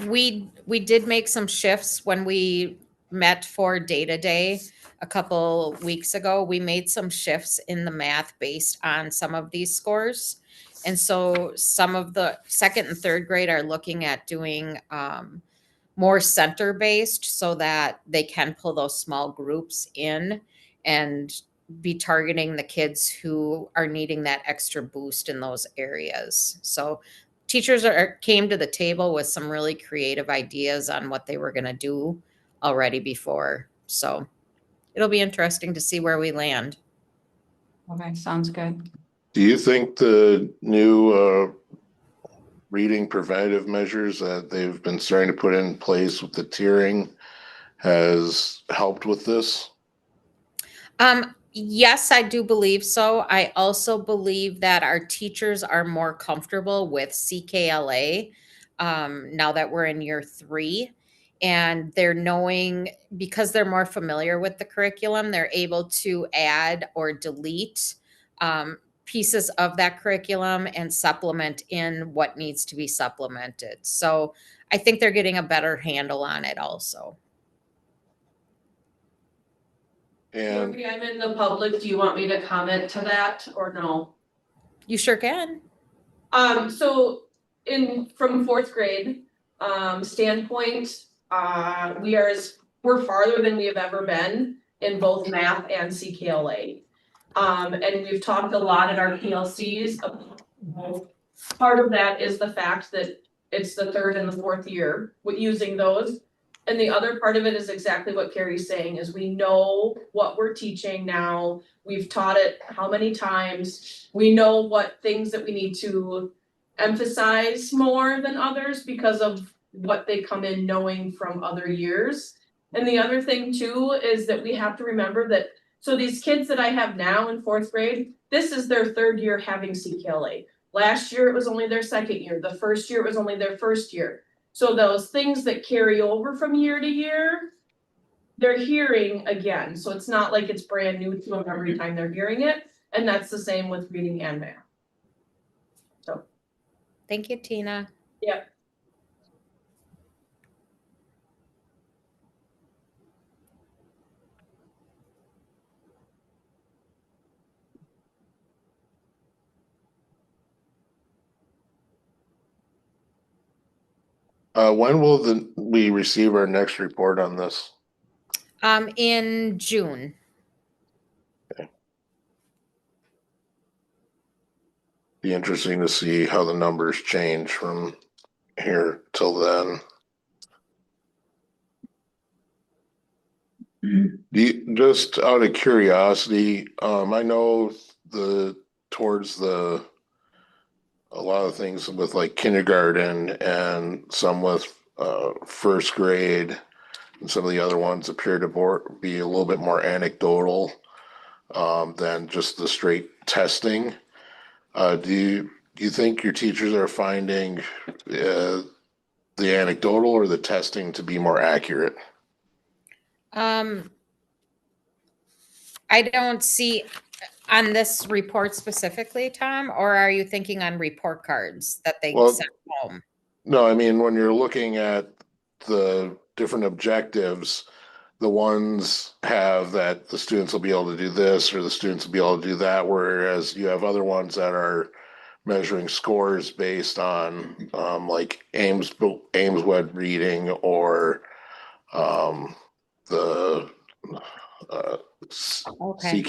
We did make some shifts when we met for data day a couple weeks ago. We made some shifts in the math based on some of these scores. And so some of the second and third grade are looking at doing more center based so that they can pull those small groups in and be targeting the kids who are needing that extra boost in those areas. So teachers came to the table with some really creative ideas on what they were going to do already before. So it'll be interesting to see where we land. Okay, sounds good. Do you think the new reading preventative measures that they've been starting to put in place with the tiering has helped with this? Yes, I do believe so. I also believe that our teachers are more comfortable with CKLA now that we're in year 3. And they're knowing, because they're more familiar with the curriculum, they're able to add or delete pieces of that curriculum and supplement in what needs to be supplemented. So I think they're getting a better handle on it also. And I'm in the public. Do you want me to comment to that or no? You sure can. So from fourth grade standpoint, we're farther than we have ever been in both math and CKLA. And we've talked a lot at our PLCs. Part of that is the fact that it's the third and the fourth year with using those. And the other part of it is exactly what Carrie's saying, is we know what we're teaching now. We've taught it how many times. We know what things that we need to emphasize more than others because of what they come in knowing from other years. And the other thing too is that we have to remember that, so these kids that I have now in fourth grade, this is their third year having CKLA. Last year it was only their second year. The first year it was only their first year. So those things that carry over from year to year, they're hearing again. So it's not like it's brand new to them every time they're hearing it. And that's the same with reading and math. So. Thank you, Tina. Yeah. When will we receive our next report on this? In June. Be interesting to see how the numbers change from here till then. Just out of curiosity, I know towards a lot of things with like kindergarten and some with first grade and some of the other ones appear to be a little bit more anecdotal than just the straight testing. Do you think your teachers are finding the anecdotal or the testing to be more accurate? I don't see on this report specifically, Tom, or are you thinking on report cards that they sent home? No, I mean, when you're looking at the different objectives, the ones have that the students will be able to do this or the students will be able to do that, whereas you have other ones that are measuring scores based on like Ames Web reading or the Okay.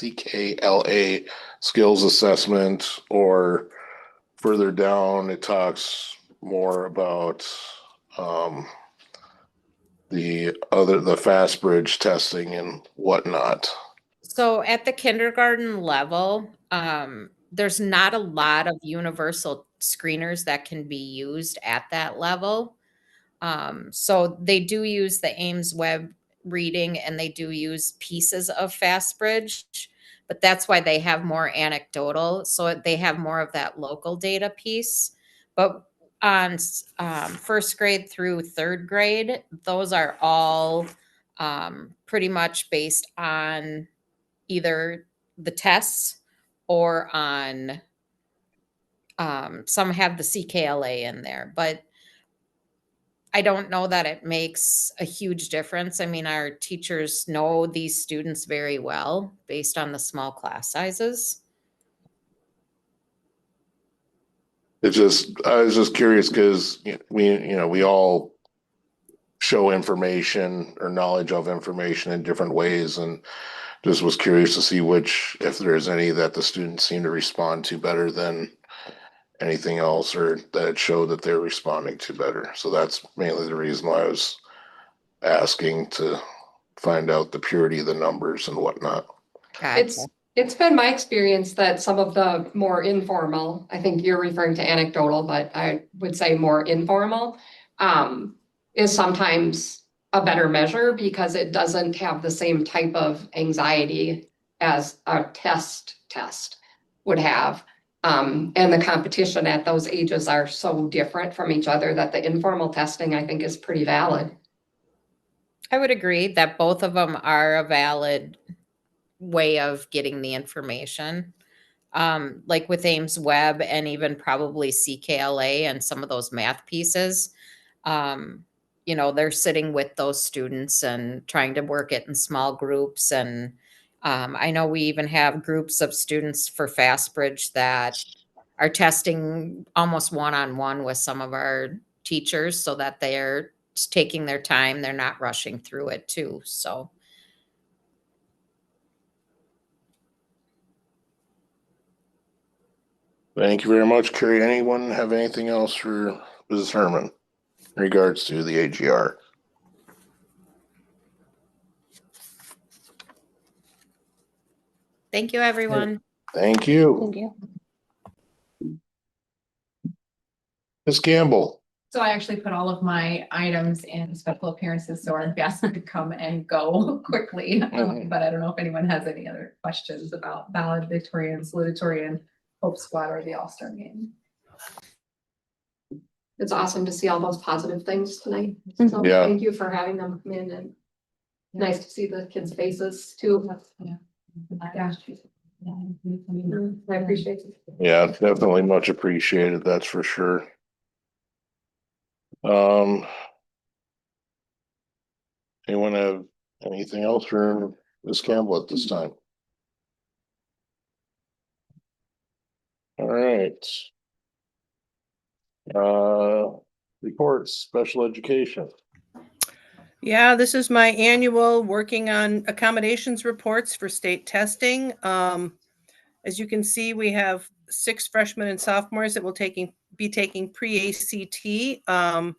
CKLA skills assessment, or further down, it talks more about the fast bridge testing and whatnot. So at the kindergarten level, there's not a lot of universal screeners that can be used at that level. So they do use the Ames Web reading and they do use pieces of FastBridge, but that's why they have more anecdotal. So they have more of that local data piece. But on first grade through third grade, those are all pretty much based on either the tests or on some have the CKLA in there, but I don't know that it makes a huge difference. I mean, our teachers know these students very well based on the small class sizes. I was just curious because we all show information or knowledge of information in different ways, and just was curious to see if there's any that the students seem to respond to better than anything else, or that it showed that they're responding to better. So that's mainly the reason why I was asking, to find out the purity of the numbers and whatnot. It's been my experience that some of the more informal, I think you're referring to anecdotal, but I would say more informal, is sometimes a better measure because it doesn't have the same type of anxiety as a test would have. And the competition at those ages are so different from each other that the informal testing, I think, is pretty valid. I would agree that both of them are a valid way of getting the information. Like with Ames Web and even probably CKLA and some of those math pieces, they're sitting with those students and trying to work it in small groups. And I know we even have groups of students for FastBridge that are testing almost one-on-one with some of our teachers so that they're taking their time. They're not rushing through it too. So. Thank you very much, Carrie. Anyone have anything else for Mrs. Herman in regards to the AGR? Thank you, everyone. Thank you. Thank you. Ms. Campbell. So I actually put all of my items in special appearances, so our guests could come and go quickly. But I don't know if anyone has any other questions about valedictorian, salutatorian, Hope Squad, or the All-Star game. It's awesome to see all those positive things tonight. So Yeah. thank you for having them come in, and nice to see the kids' faces too. Yeah. I appreciate it. Yeah, definitely much appreciated. That's for sure. Anyone have anything else for Ms. Campbell at this time? All right. Reports, special education. Yeah, this is my annual working on accommodations reports for state testing. As you can see, we have 6 freshmen and sophomores that will be taking pre-ACT on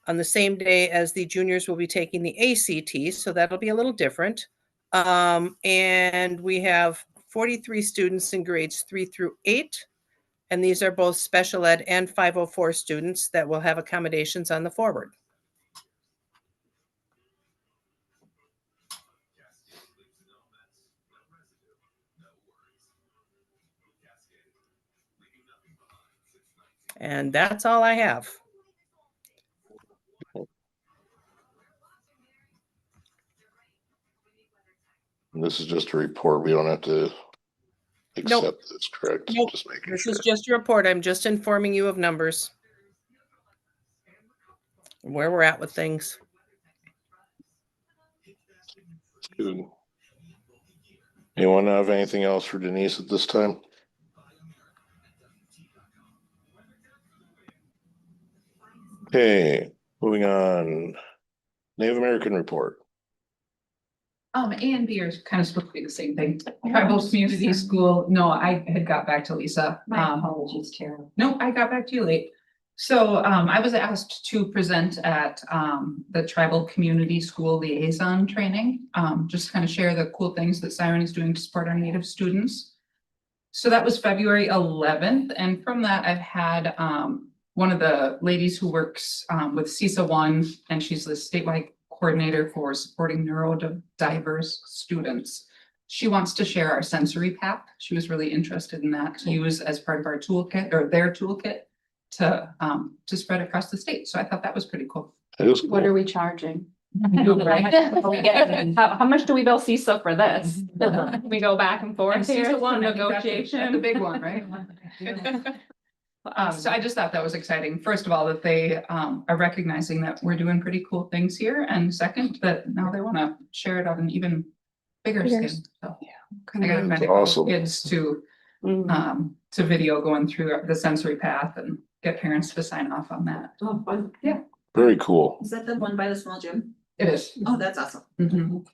the same day as the juniors will be taking the ACT, so that'll be a little different. And we have 43 students in grades 3 through 8, and these are both special ed and 504 students that will have accommodations on the forward. And that's all I have. This is just a report. We don't have to accept this, correct? Nope. Just making This sure. is just a report. I'm just informing you of numbers. Where we're at with things. Good. Anyone have anything else for Denise at this time? Okay, moving on. Native American report. A and B are kind of supposed to be the same thing. Tribal Community School, no, I had got back to Lisa. My apologies, Tara. No, I got back to you late. So I was asked to present at the Tribal Community School Liaison Training. Just kind of share the cool things that Siren is doing to support our Native students. So that was February 11th, and from that I've had one of the ladies who works with CISA One, and she's the statewide coordinator for supporting neurodiverse students. She wants to share our sensory path. She was really interested in that to use as part of our toolkit or their toolkit to spread across the state. So I thought that was pretty cool. It is What are we charging? Right? How much do we bill CISA for this? We go back and forth And here, CISA One, I think that's the negotiation. big one, right? So I just thought that was exciting. First of all, that they are recognizing that we're doing pretty cool things here. And second, that now they want to share it on an even bigger scale. So I got a That's couple awesome. kids to video going through the sensory path and get parents to sign off on that. Oh, fun. Yeah, Very cool. Is that the one by the small gym? it is. Oh, that's awesome. Mhm.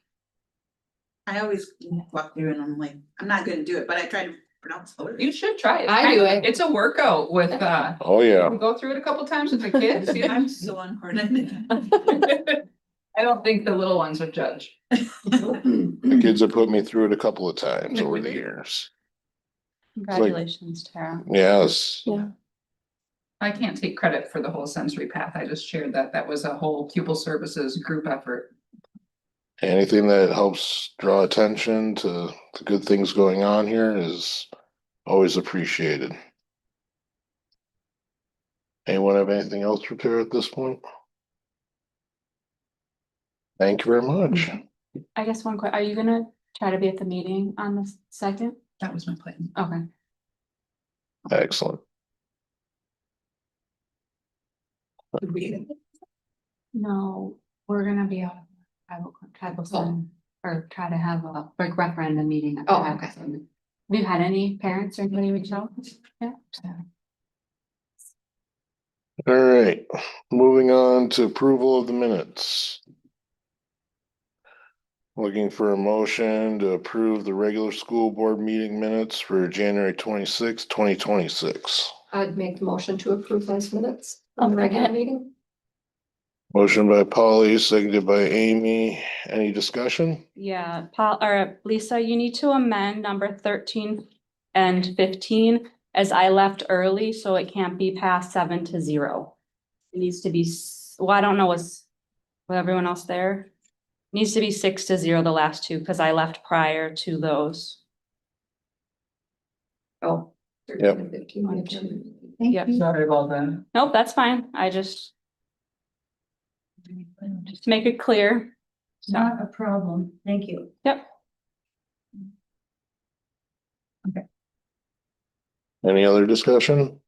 I always walk through and I'm like, I'm not gonna do it, but I try to pronounce it. You should try it. I do it. It's a workout with Oh, yeah. we go through it a couple times with the kids. Yeah. I'm so uncoordinated. I don't think the little ones would judge. The kids have put me through it a couple of times over the years. Congratulations, Tara. Yes. I can't take credit for the whole sensory path. I just shared that that was a whole pupil services group effort. Anything that helps draw attention to the good things going on here is always appreciated. Anyone have anything else for Tara at this point? Thank you very much. I guess one quick, are you gonna try to be at the meeting on the second? That was my plan. Okay. Excellent. No, we're gonna be out of tribal zone, or try to have a like referendum meeting. at Oh, tribal zone. Have you had any parents or anybody reach out? Yeah. All right, moving on to approval of the minutes. Looking for a motion to approve the regular school board meeting minutes for January 26, 2026. I'd make the motion to approve those minutes on the regular meeting. Motion by Polly, seconded by Amy. Any discussion? Yeah, Paul, or Lisa, you need to amend number 13 and 15 as I left early, so it can't be past 7-0. It needs to be, well, I don't know, was everyone else there? Needs to be 6-0, the last two, because I left prior to those. Oh. Yep. 13 and 15. Yep. Sorry about that. Nope, that's fine. I just to make it clear. Not a problem. Thank you. Yep. Any other discussion?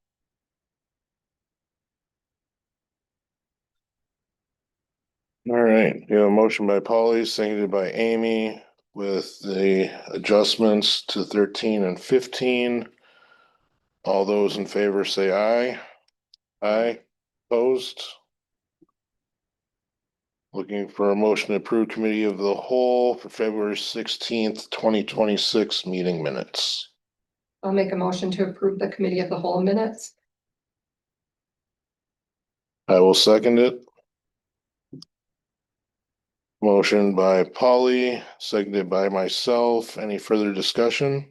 All right, we have a motion by Polly, seconded by Amy with the adjustments to 13 and 15. All those in favor say aye. Aye, opposed? Looking for a motion to approve committee of the whole for February 16th, 2026 meeting minutes. I'll make a motion to approve the committee of the whole minutes. I will second it. Motion by Polly, seconded by myself. Any further discussion?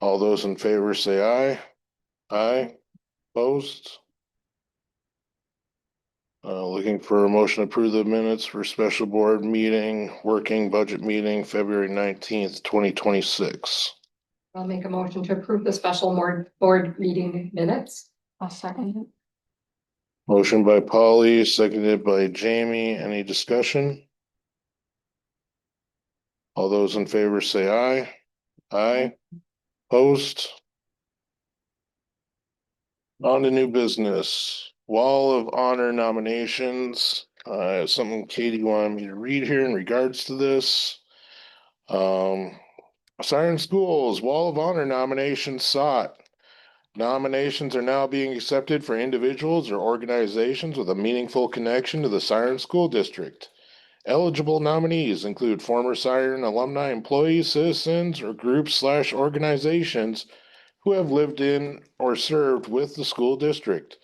All those in favor say aye. Aye, opposed? Looking for a motion to approve the minutes for special board meeting, working budget meeting, February 19th, 2026. I'll make a motion to approve the special board meeting minutes. I'll second it. Motion by Polly, seconded by Jamie. Any discussion? All those in favor say aye. Aye. Opposed? On to new business, Wall of Honor nominations. Something Katie wanted me to read here in regards to this. Siren Schools Wall of Honor nominations sought. Nominations are now being accepted for individuals or organizations with a meaningful connection to the Siren School District. Eligible nominees include former Siren alumni, employees, citizens, or groups/organizations who have lived in or served with the school district.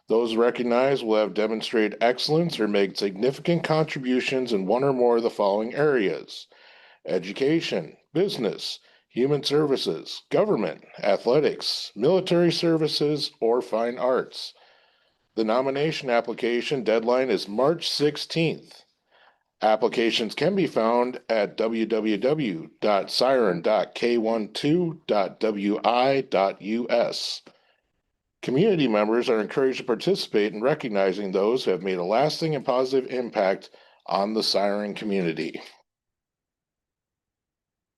Those recognized will have demonstrated excellence or made significant contributions in one or more of the following areas: education, business, human services, government, athletics, military services, or fine arts. The nomination application deadline is March 16th. Applications can be found at www.siren.k12.wi.us. Community members are encouraged to participate in recognizing those who have made a lasting and positive impact on the Siren community.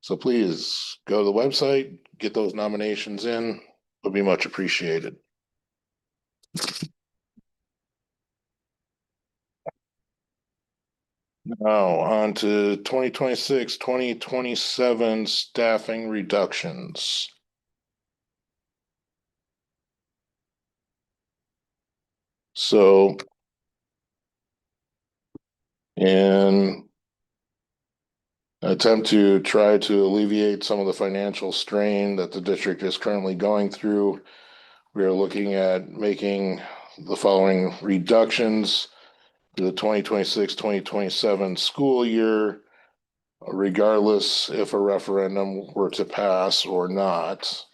So please go to the website, get those nominations in, would be much appreciated. Now on to 2026-2027 staffing reductions. So in attempt to try to alleviate some of the financial strain that the district is currently going through, we are looking at making the following reductions to the 2026-2027 school year, regardless if a referendum were to pass or not.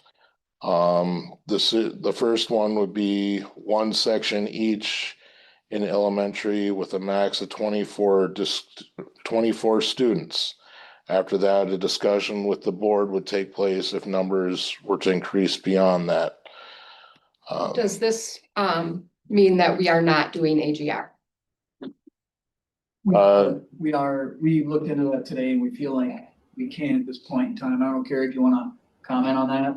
The first one would be one section each in elementary with a max of 24 students. After that, a discussion with the board would take place if numbers were to increase beyond that. Does this mean that we are not doing AGR? We looked into that today and we feel like we can at this point in time. I don't care if you wanna comment on that.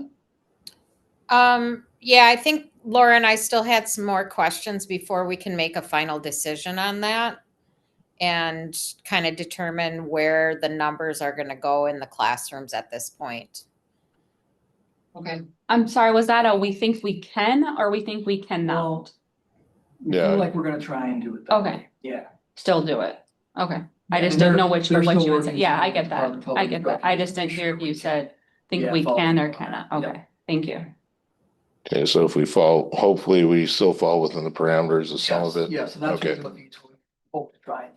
Yeah, I think Laura and I still had some more questions before we can make a final decision on that. And kind of determine where the numbers are gonna go in the classrooms at this point. Okay. I'm sorry, was that a we think we can or we think we cannot? We feel like we're gonna try and do it. Okay, Yeah. still do it. Okay, I Yeah, just and didn't they're- know which, they're what still you would say. working Yeah, I through get that. Department of I Public get that. I just didn't hear if you said, think Yeah, we follow can or through on cannot. that. Okay, thank you. Okay, so if we fall, hopefully we still fall within the parameters of some of it. Yes, and that's what Okay. we're looking to hope to try.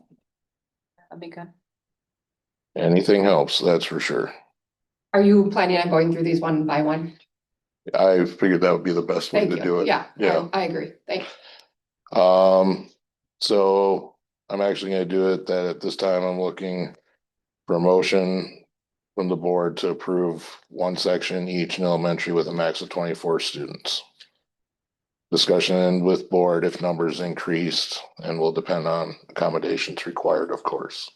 That'd be good. Anything helps, that's for sure. Are you planning on going through these one by one? I figured that would be the best way Thank to you. do it. Yeah, Yeah. I agree. Thanks. So I'm actually gonna do it that at this time I'm looking for a motion from the board to approve one section each in elementary with a max of 24 students. Discussion with board if numbers increased and will depend on accommodations required, of course.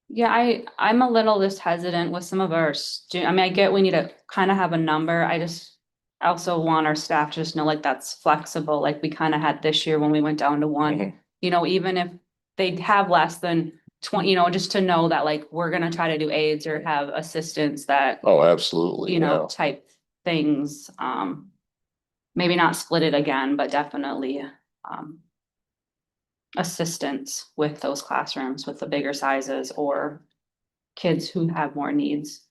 Yeah, I'm a little just hesitant with some of our I mean, I get we need to kind of have a number. I also want our staff to just know like that's flexible, like we kind of had this year when we went down to one. You know, even if they have less than 20, you know, just to know that like we're gonna try to do aids or have assistants that, Oh, absolutely. you know, type things. Maybe not split it again, but definitely assistance with those classrooms with the bigger sizes or kids who have more needs.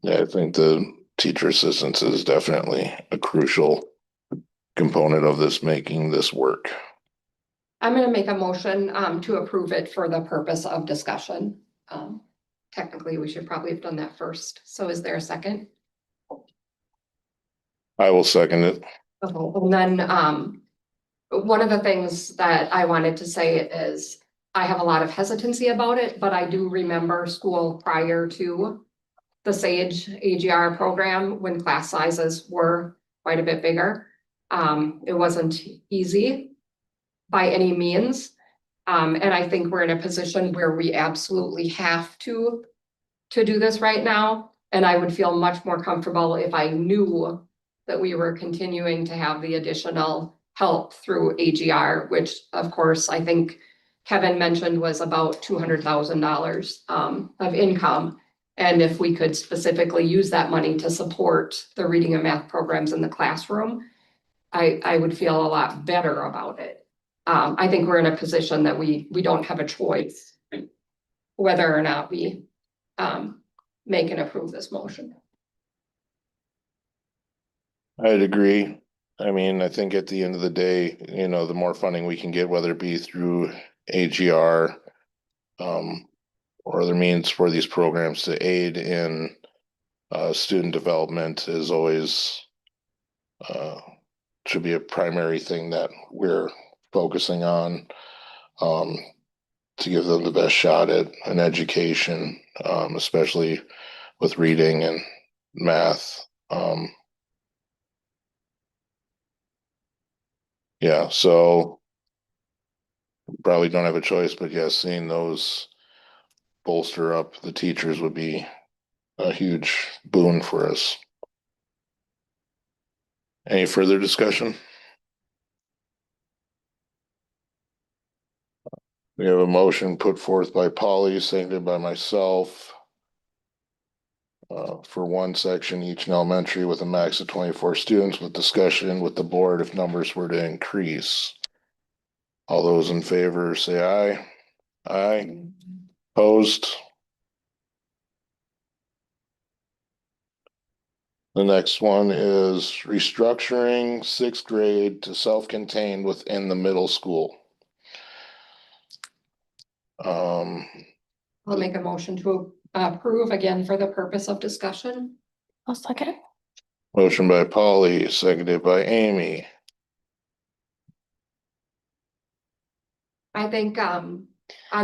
Yeah, I think the teacher assistance is definitely a crucial component of this, making this work. I'm gonna make a motion to approve it for the purpose of discussion. Technically, we should probably have done that first. So is there a second? I will second it. Okay, and then one of the things that I wanted to say is I have a lot of hesitancy about it, but I do remember school prior to the SAGE AGR program when class sizes were quite a bit bigger. It wasn't easy by any means. And I think we're in a position where we absolutely have to to do this right now. And I would feel much more comfortable if I knew that we were continuing to have the additional help through AGR, which of course, I think Kevin mentioned was about $200,000 of income. And if we could specifically use that money to support the reading and math programs in the classroom, I would feel a lot better about it. I think we're in a position that we don't have a choice whether or not we make and approve this motion. I'd agree. I mean, I think at the end of the day, you know, the more funding we can get, whether it be through AGR, or other means for these programs to aid in student development is always should be a primary thing that we're focusing on, to give them the best shot at an education, especially with reading and math. Yeah, so probably don't have a choice, but yes, seeing those bolster up the teachers would be a huge boon for us. Any further discussion? We have a motion put forth by Polly, seconded by myself. For one section each in elementary with a max of 24 students, with discussion with the board if numbers were to increase. All those in favor say aye. Aye. Opposed? The next one is restructuring sixth grade to self-contained within the middle school. I'll make a motion to approve again for the purpose of discussion. I'll second. Motion by Polly, seconded by Amy. I think on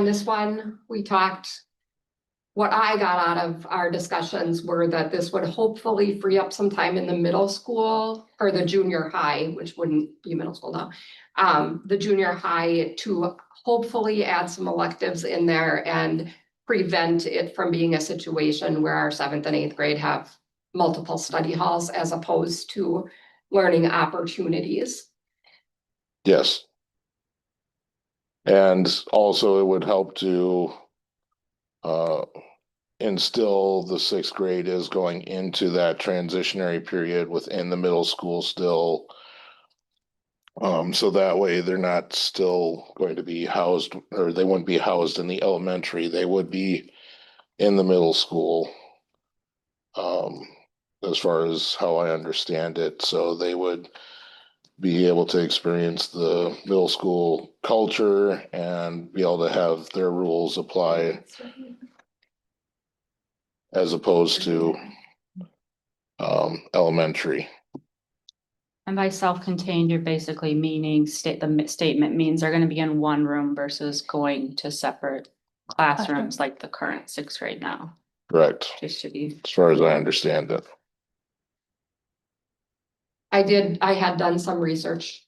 this one, we talked, what I got out of our discussions were that this would hopefully free up some time in the middle school or the junior high, which wouldn't be middle school now. The junior high to hopefully add some electives in there and prevent it from being a situation where our 7th and 8th grade have multiple study halls as opposed to learning opportunities. Yes. And also it would help to instill the sixth grade is going into that transitionary period within the middle school still. So that way they're not still going to be housed, or they wouldn't be housed in the elementary, they would be in the middle school. As far as how I understand it, so they would be able to experience the middle school culture and be able to have their rules apply as opposed to elementary. And by self-contained, you're basically meaning the statement means they're gonna be in one room versus going to separate classrooms like the current 6th grade now. Correct. Just to be. As far as I understand it. I had done some research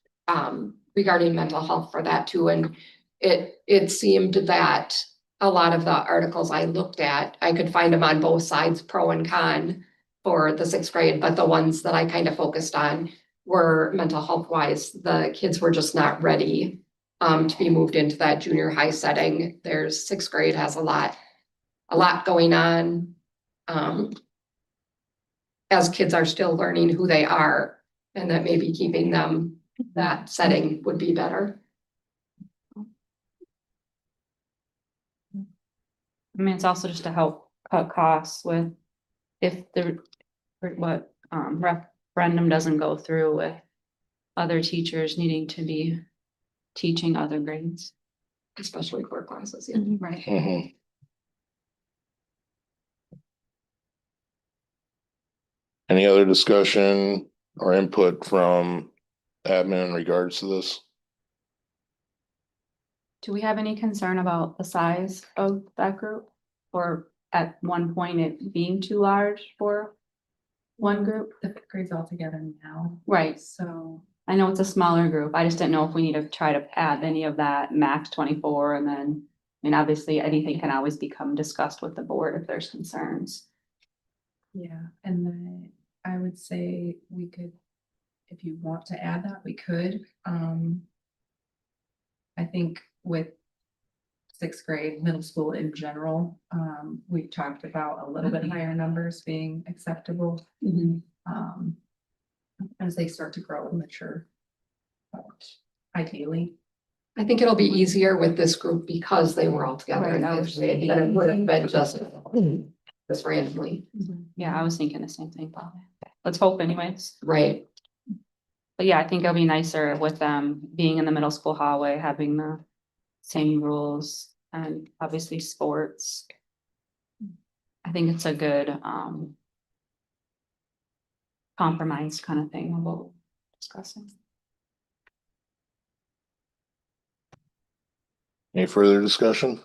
regarding mental health for that too, and it seemed that a lot of the articles I looked at, I could find them on both sides, pro and con for the 6th grade, but the ones that I kind of focused on were mental health wise. The kids were just not ready to be moved into that junior high setting. There's 6th grade has a lot going on. As kids are still learning who they are, and that maybe keeping them that setting would be better. I mean, it's also just to help cut costs with if the referendum doesn't go through with other teachers needing to be teaching other grades. Especially core classes, yeah. Right. Mm-hmm. Any other discussion or input from admin in regards to this? Do we have any concern about the size of that group? Or at one point it being too large for one group? The 5th grades all together now. Right. So I know it's a smaller group. I just didn't know if we need to try to add any of that max 24 and then mean, obviously, anything can always become discussed with the board if there's concerns. Yeah, and then I would say we could, if you want to add that, we could, I think with sixth grade, middle school in general, we've talked about a little bit higher numbers being acceptable. As they start to grow and mature. But ideally. I think it'll be easier with this group because they were all together in fifth grade than it would have been just randomly. Yeah, I was thinking the same thing, Bob. Let's hope anyways. Right. But yeah, I think it'll be nicer with them being in the middle school hallway, having the same rules and obviously sports. I think it's a good compromise kind of thing we'll discussing. Any further discussion?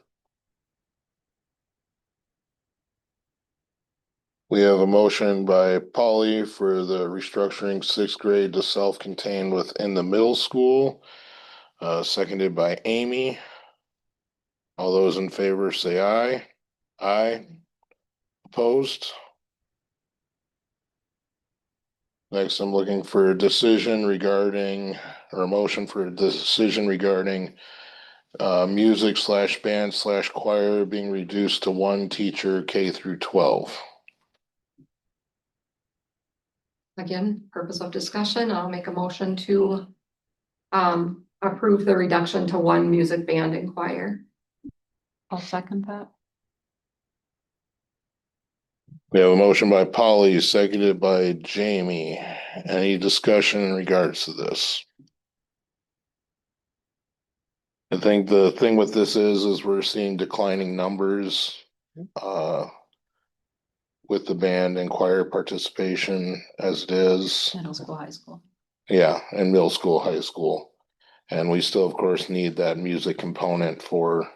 We have a motion by Polly for the restructuring sixth grade to self-contained within the middle school. Seconded by Amy. All those in favor say aye. Aye. Opposed? Next, I'm looking for a decision regarding, or a motion for a decision regarding music / band / choir being reduced to one teacher K through 12. Again, purpose of discussion, I'll make a motion to approve the reduction to one music band and choir. I'll second that. We have a motion by Polly, seconded by Jamie. Any discussion in regards to this? I think the thing with this is we're seeing declining numbers with the band and choir participation as it is. Middle school, high school. Yeah, and middle school, high school. And we still, of course, need that music component for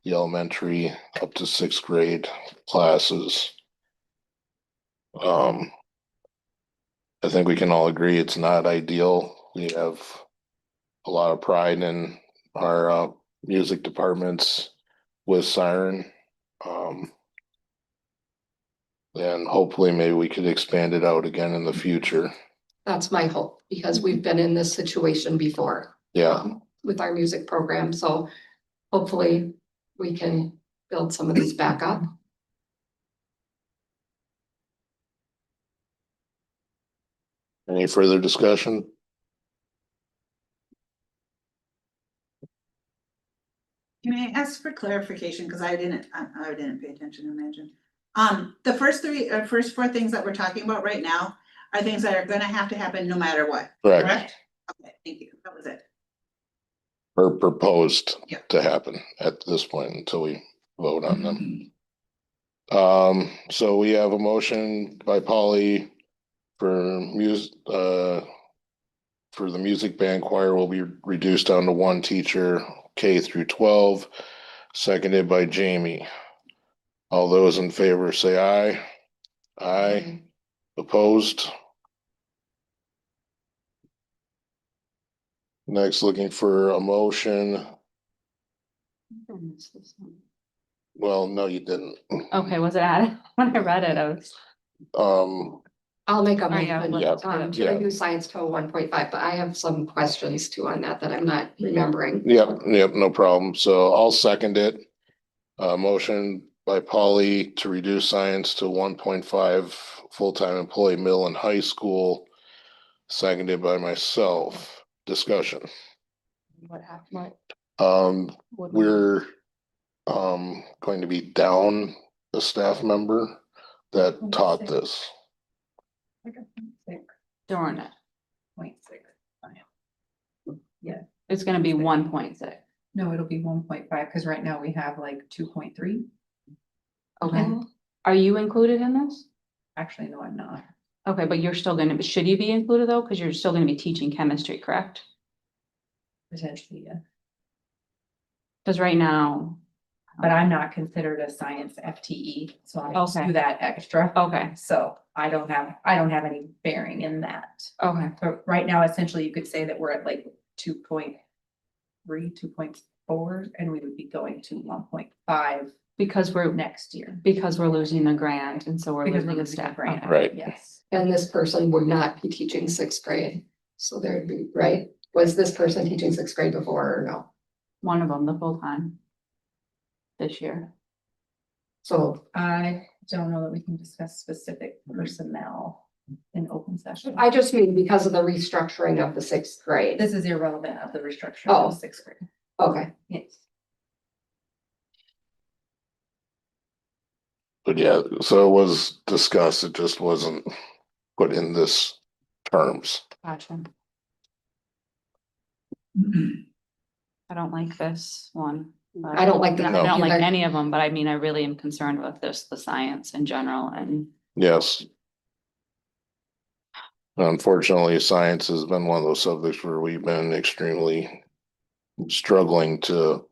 the elementary up to sixth grade classes. I think we can all agree it's not ideal. We have a lot of pride in our music departments with Siren. And hopefully maybe we could expand it out again in the future. That's my hope, because we've been in this situation before. Yeah. With our music program, so hopefully we can build some of these back up. Any further discussion? Can I ask for clarification, because I didn't pay attention, imagine. The first four things that we're talking about right now are things that are gonna have to happen no matter what, Correct. correct? Okay, thank you, that was it. Or proposed Yeah. to happen at this point until we vote on them. So we have a motion by Polly for the music band choir will be reduced down to one teacher K through 12, seconded by Jamie. All those in favor say aye. Aye. Opposed? Next, looking for a motion. Well, no, you didn't. Okay, was it added? When I read it, I was. I'll make a Oh, yeah, motion to yeah. reduce science to a 1.5, but I have some questions too on that I'm not remembering. Yep, no problem. So I'll second it. Motion by Polly to reduce science to 1.5 full-time employee middle and high school. Seconded by myself. Discussion. What happened? We're going to be down a staff member that taught this. Darn it. 0.6. Yeah, It's gonna be 1.6. no, it'll be 1.5, because right now we have like 2.3. Okay. Are you included in this? Actually, no, I'm not. Okay, but you're still gonna, should you be included though? Because you're still gonna be teaching chemistry, correct? Potentially, yeah. Because right now. But I'm not considered a science FTE, so I just Okay. do that extra. Okay, So I don't have any bearing in that. okay. But right now, essentially, you could say that we're at like 2.3, 4 and we would be going to 1.5 Because we're, next year. because we're losing the grant and so we're Because we're losing a losing the staff. grant. Right. Yes. And this person would not be teaching sixth grade. So there'd be, right? Was this person teaching sixth grade before or no? One of them, the full time. This year. So I don't know that we can discuss specific personnel in open session. I just mean because of the restructuring of the sixth grade. This is irrelevant of the restructuring Oh. of sixth grade. Okay. Yes. But yeah, so it was discussed, it just wasn't put in this terms. Gotcha. I don't like this one. but- I don't like the- I don't like either. any of them, but I mean, I really am concerned with this, the science in general and. Yes. Unfortunately, science has been one of those subjects where we've been extremely struggling to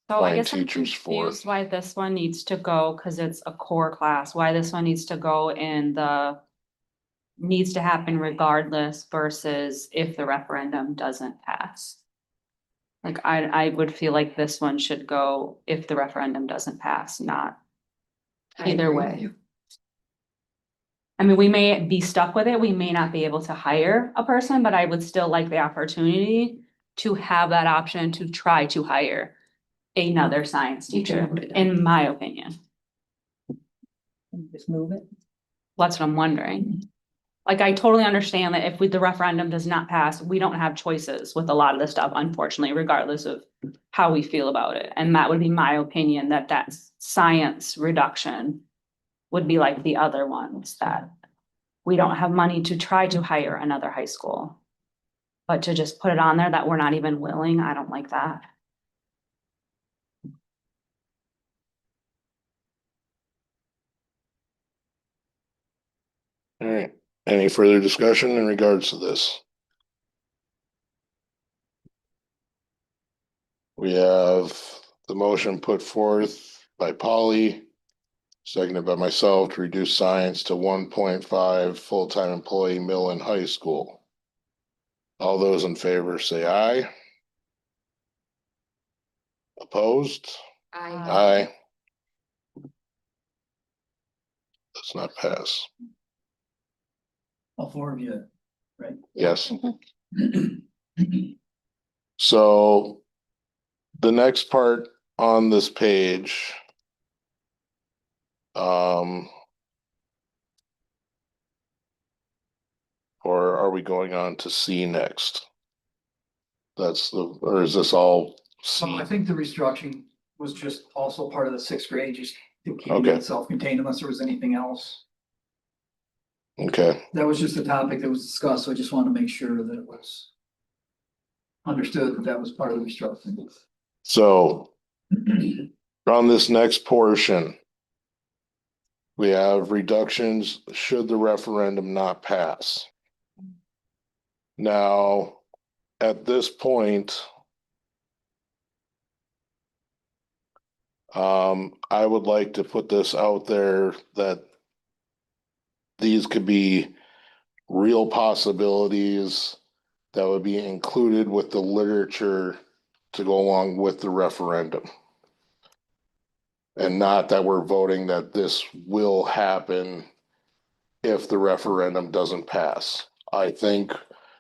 So I find guess I'm teachers for. confused why this one needs to go, cause it's a core class, why this one needs to go in the. Needs to happen regardless versus if the referendum doesn't pass. Like I would feel like this one should go if the referendum doesn't pass, not I either agree with way. you. I mean, we may be stuck with it, we may not be able to hire a person, but I would still like the opportunity to have that option to try to hire another science teacher, in my opinion. Just move it. That's what I'm wondering. Like, I totally understand that if the referendum does not pass, we don't have choices with a lot of this stuff, unfortunately, regardless of how we feel about it. And that would be my opinion, that science reduction would be like the other ones, that we don't have money to try to hire another high school. But to just put it on there that we're not even willing, I don't like that. All right, any further discussion in regards to this? We have the motion put forth by Polly, seconded by myself, to reduce science to 1.5 full-time employee Millen High School. All those in favor say aye. Opposed? Aye. Does not pass. All 4 of you, right? Yes. So the next part on this page. Or are we going on to C next? Or is this all So C? I think the restructuring was just also part of the 6th grade, just it came Okay. in self-contained unless there was anything else. Okay, That was just a topic that was discussed, so I just wanted to make sure that it was understood that that was part of the restructuring. so on this next portion, we have reductions should the referendum not pass. Now, at this point, I would like to put this out there that these could be real possibilities that would be included with the literature to go along with the referendum. And not that we're voting that this will happen if the referendum doesn't pass. I think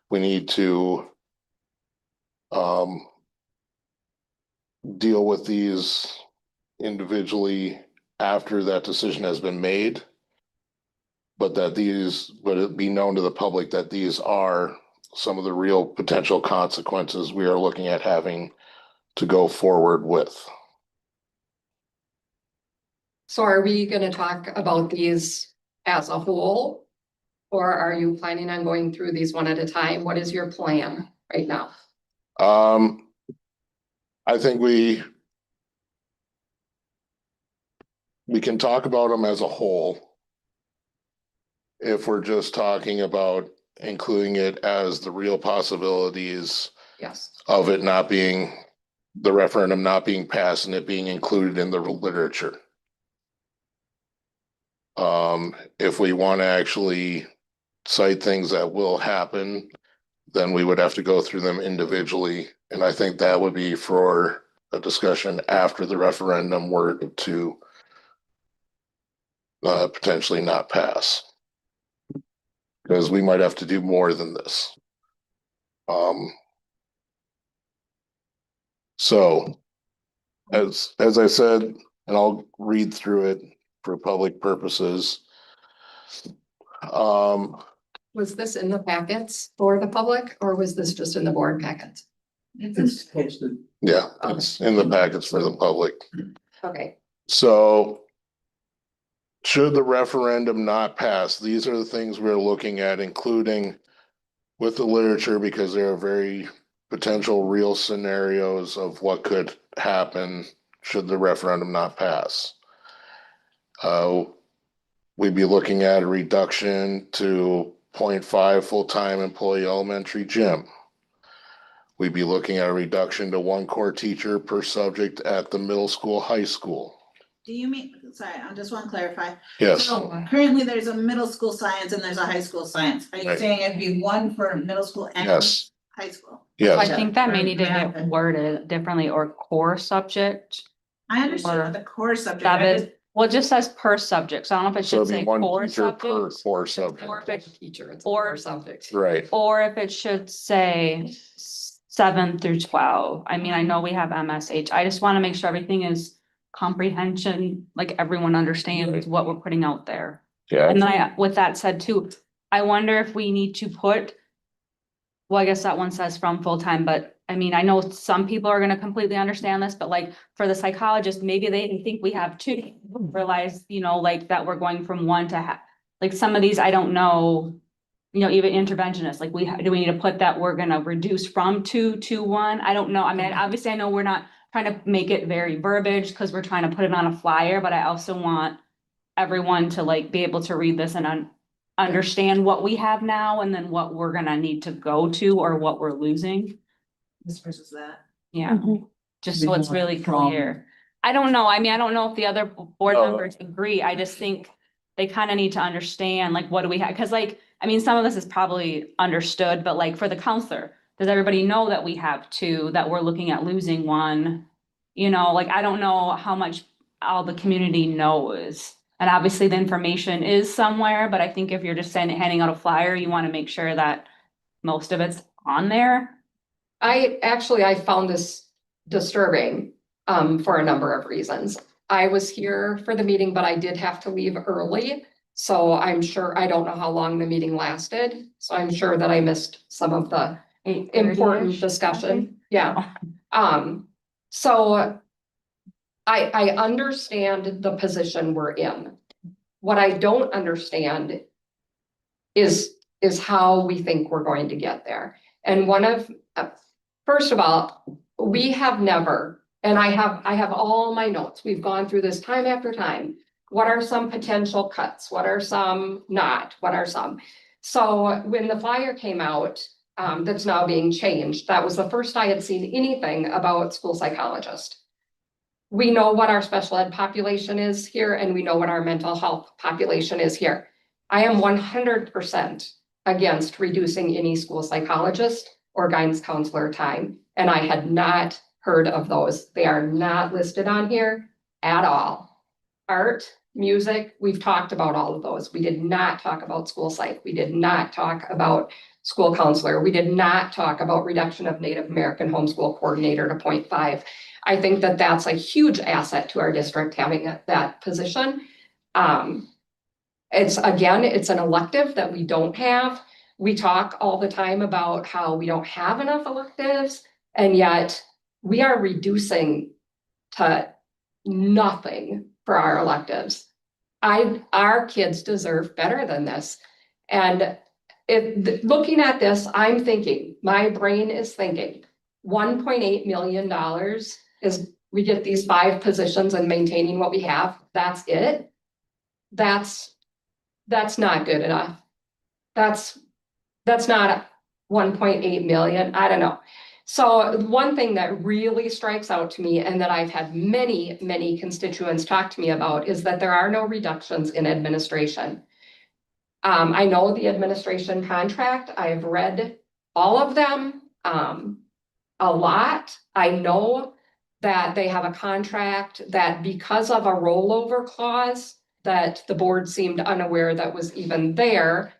we need to deal with these individually after that decision has been made. But that it be known to the public that these are some of the real potential consequences we are looking at having to go forward with. So are we gonna talk about these as a whole? Or are you planning on going through these one at a time? What is your plan right now? I think we can talk about them as a whole. If we're just talking about including it as the real possibilities Yes. of it not being, the referendum not being passed and it being included in the literature. If we want to actually cite things that will happen, then we would have to go through them individually. And I think that would be for a discussion after the referendum were to potentially not pass. Because we might have to do more than this. So as I said, and I'll read through it for public purposes. Was this in the packets for the public or was this just in the board packets? It's posted. Yeah, it's in the packets for the public. Okay. So should the referendum not pass, these are the things we're looking at, including with the literature, because there are very potential real scenarios of what could happen should the referendum not pass. We'd be looking at a reduction to 0.5 full-time employee elementary gym. We'd be looking at a reduction to 1 core teacher per subject at the middle school, high school. Do you mean, sorry, I just want to clarify. Yes. So currently there's a middle school science and there's a high school science. Are you Right. saying it'd be 1 for middle school and Yes. high school? I Yes, think that may need to get worded differently, or core subject. I understand Or what the core subject. That I is, just- well, it just says per subject, so I don't know if it so should it'd be say 1 core teacher per subject. core Or subject, if it, Teacher, it's or- subject. right? or if it should say 7 through 12. I mean, I know we have MSH. I just want to make sure everything is comprehension, like everyone understands what we're putting out there. Yeah, And I, with that said too, I wonder if we need to put. Well, I guess that one says from full-time, but I mean, I know some people are gonna completely understand this, but like for the psychologist, maybe they didn't think we have 2. Realize, like that we're going from 1 to like some of these, I don't know. Even interventionists, like do we need to put that we're gonna reduce from 2 to 1? I don't know. I mean, obviously I know we're not trying to make it very verbiage because we're trying to put it on a flyer, but I also want everyone to like be able to read this and understand what we have now and then what we're gonna need to go to or what we're losing. This versus that. Yeah, just so it's really From- clear. I don't know. I mean, I don't know if the other board No. members agree. I just think they kind of need to understand, like, what do we have? Because like, I mean, some of this is probably understood, but like for the counselor, does everybody know that we have 2, that we're looking at losing 1? Like, I don't know how much all the community knows. And obviously the information is somewhere, but I think if you're just handing out a flyer, you want to make sure that most of it's on there. I found this disturbing, for a number of reasons. I was here for the meeting, but I did have to leave early. So I'm sure, I don't know how long the meeting lasted. So I'm sure that I missed some of the 8:30-ish, important I think. discussion. Yeah. So I understand the position we're in. What I don't understand is how we think we're going to get there. And first of all, we have never, and I have all my notes. We've gone through this time after time. What are some potential cuts? What are some not? What are some? So when the flyer came out, that's now being changed, that was the first I had seen anything about school psychologist. We know what our special ed population is here, and we know what our mental health population is here. I am 100% against reducing any school psychologist or guidance counselor time, and I had not heard of those. They are not listed on here at all. Art, music, we've talked about all of those. We did not talk about school psych. We did not talk about school counselor. We did not talk about reduction of Native American homeschool coordinator to 0.5. I think that that's a huge asset to our district, having that position. It's an elective that we don't have. We talk all the time about how we don't have enough electives, and yet we are reducing to nothing for our electives. Our kids deserve better than this. And looking at this, I'm thinking, my brain is thinking, $1.8 million is, we get these 5 positions and maintaining what we have, that's it. That's not good enough. That's not 1.8 million, I don't know. So one thing that really strikes out to me, and that I've had many, many constituents talk to me about, is that there are no reductions in administration. I know the administration contract, I've read all of them, a lot. I know that they have a contract that because of a rollover clause that the board seemed unaware that was even there.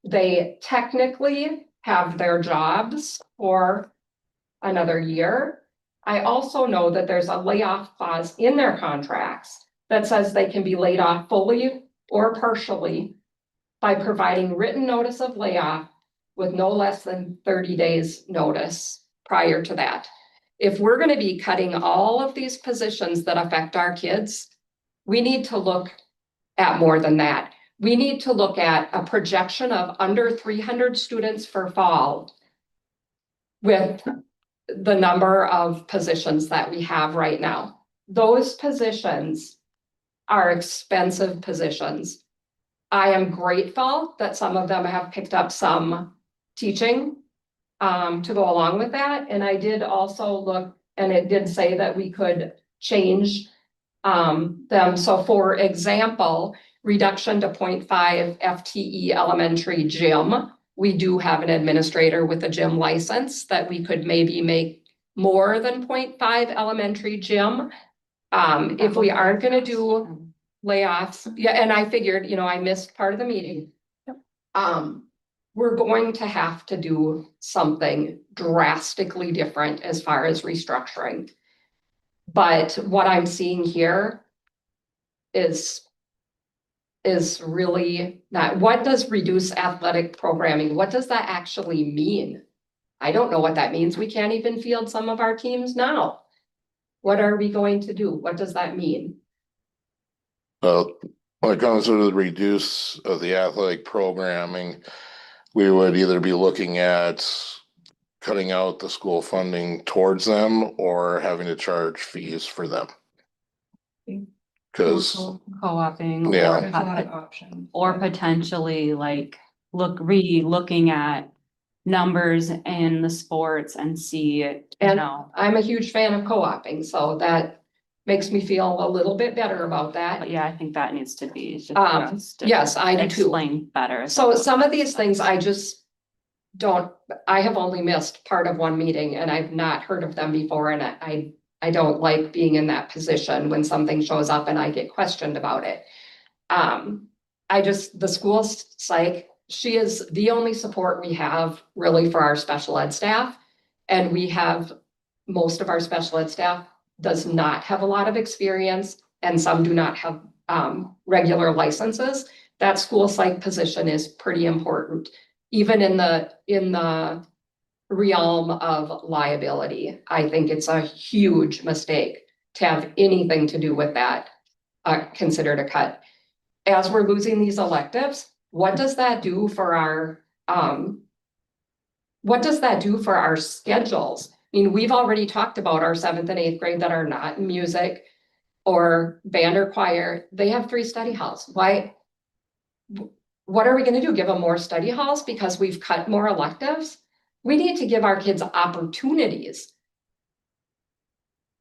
They technically have their jobs for another year. I also know that there's a layoff clause in their contracts that says they can be laid off fully or partially by providing written notice of layoff with no less than 30 days notice prior to that. If we're going to be cutting all of these positions that affect our kids, we need to look at more than that. We need to look at a projection of under 300 students for fall with the number of positions that we have right now. Those positions are expensive positions. I am grateful that some of them have picked up some teaching to go along with that. And I did also look, and it did say that we could change them. So for example, reduction to 0.5 FTE elementary gym. We do have an administrator with a gym license that we could maybe make more than 0.5 elementary gym. If we aren't gonna do layoffs, yeah, and I figured, I missed part of the meeting. We're going to have to do something drastically different as far as restructuring. But what I'm seeing here is really not, what does reduce athletic programming? What does that actually mean? I don't know what that means. We can't even field some of our teams now. What are we going to do? What does that mean? Well, when it comes to the reduce of the athletic programming, we would either be looking at cutting out the school funding towards them or having to charge fees for them. Cause, Co-oping. Yeah. There's a lot of options. Or potentially like looking at numbers in the sports and see it, And I'm a huge fan of co-oping, so that makes me feel a little bit better about that. But yeah, I think that needs to be just Yes, I do too. explained better. So some of these things I just don't, I have only missed part of one meeting and I've not heard of them before, and I don't like being in that position when something shows up and I get questioned about it. The school psych, she is the only support we have really for our special ed staff. And we have, most of our special ed staff does not have a lot of experience, and some do not have regular licenses. That school psych position is pretty important, even in the realm of liability. I think it's a huge mistake to have anything to do with that considered a cut. As we're losing these electives, what does that do for our schedules? I mean, we've already talked about our 7th and 8th grade that are not in music or band or choir. They have 3 study halls. Why? What are we going to do? Give them more study halls because we've cut more electives? We need to give our kids opportunities.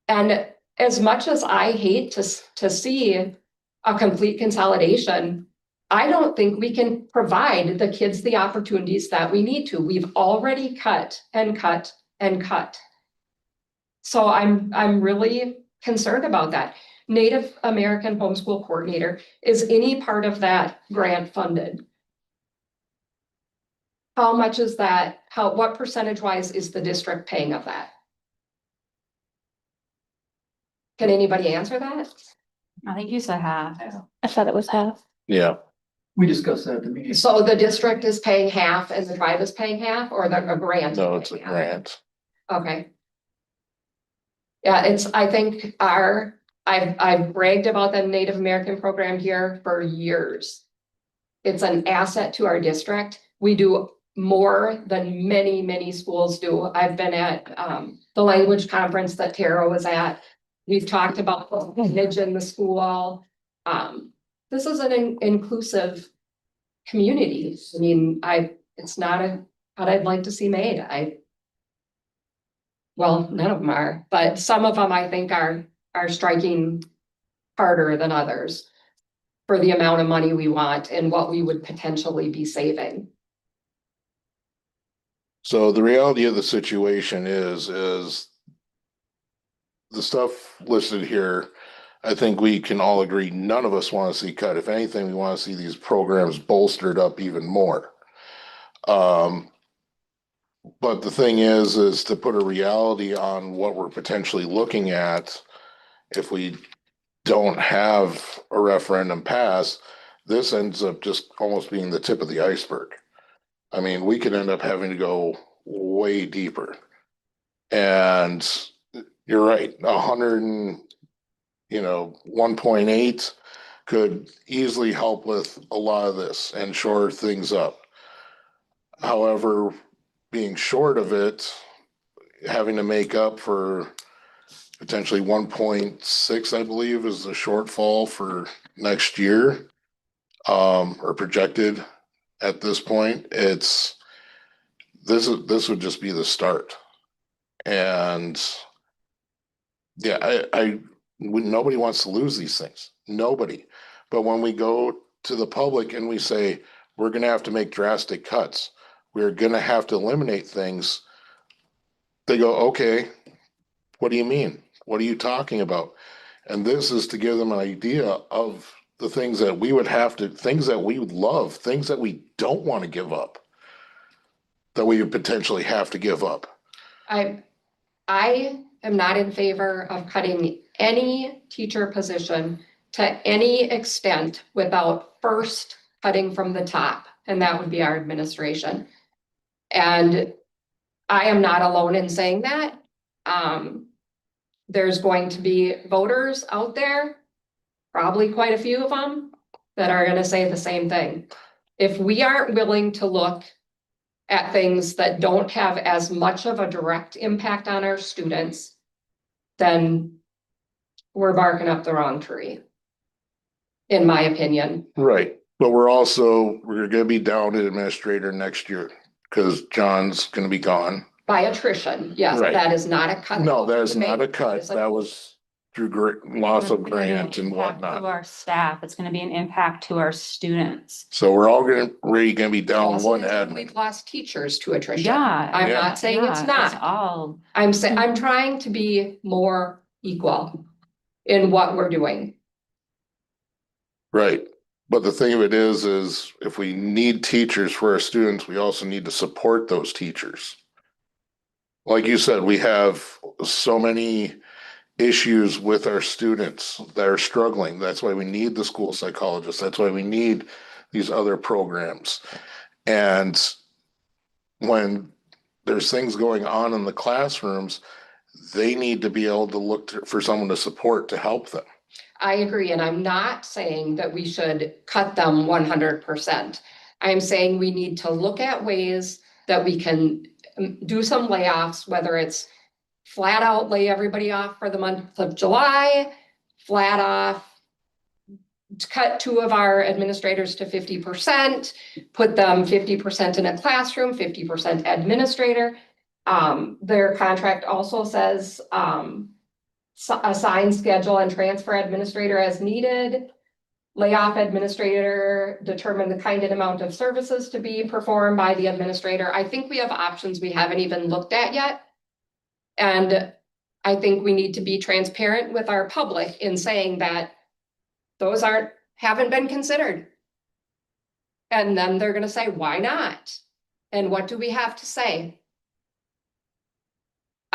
And as much as I hate to see a complete consolidation, I don't think we can provide the kids the opportunities that we need to. We've already cut and cut and cut. So I'm really concerned about that. Native American Homeschool Coordinator, is any part of that grant funded? How much is that? What percentage wise is the district paying of that? Can anybody answer that? I think you said half. I thought it was half. yeah, We discussed that at the meeting. So the district is paying half and the tribe is paying half, or a grant? no, it's a paying half? grant. Okay. Yeah, I think I've bragged about the Native American program here for years. It's an asset to our district. We do more than many, many schools do. I've been at the language conference that Tara was at. We've talked about the language in the school. This is an inclusive community. I mean, it's not a cut I'd like to see made. Well, none of them are, but some of them I think are striking harder than others for the amount of money we want and what we would potentially be saving. So the reality of the situation is the stuff listed here, I think we can all agree, none of us want to see cut. If anything, we want to see these programs bolstered up even more. But the thing is to put a reality on what we're potentially looking at. If we don't have a referendum pass, this ends up just almost being the tip of the iceberg. I mean, we could end up having to go way deeper. And you're right, 1.8 could easily help with a lot of this and shore things up. However, being short of it, having to make up for potentially 1.6, I believe, is the shortfall for next year, or projected at this point. This would just be the start. And yeah, nobody wants to lose these things. Nobody. But when we go to the public and we say, we're going to have to make drastic cuts, we're going to have to eliminate things, they go, okay, what do you mean? What are you talking about? And this is to give them an idea of the things that we would have to, things that we would love, things that we don't want to give up, that we would potentially have to give up. I am not in favor of cutting any teacher position to any extent without first cutting from the top, and that would be our administration. And I am not alone in saying that. There's going to be voters out there, probably quite a few of them, that are going to say the same thing. If we aren't willing to look at things that don't have as much of a direct impact on our students, then we're barking up the wrong tree, in my opinion. Right. But we're going to be down an administrator next year because John's going to be gone. By attrition, yes, Right. That is not a cut. No, that is not a cut. It's like- That was through loss of grant and Impact To whatnot. our staff, it's gonna be an impact to our students. So we're all really going to be down Also, one admin. We've lost teachers to attrition. Yeah. I'm Yeah. not saying it's Yeah, not. all. I'm saying, I'm trying to be more equal in what we're doing. Right. But the thing of it is if we need teachers for our students, we also need to support those teachers. Like you said, we have so many issues with our students that are struggling. That's why we need the school psychologists. That's why we need these other programs. And when there's things going on in the classrooms, they need to be able to look for someone to support to help them. I agree, and I'm not saying that we should cut them 100%. I'm saying we need to look at ways that we can do some layoffs, whether it's flat out lay everybody off for the month of July, flat off, cut 2 of our administrators to 50%, put them 50% in a classroom, 50% administrator. Their contract also says, assign, schedule, and transfer administrator as needed. Layoff administrator, determine the kind and amount of services to be performed by the administrator. I think we have options we haven't even looked at yet. And I think we need to be transparent with our public in saying that those haven't been considered. And then they're gonna say, why not? And what do we have to say?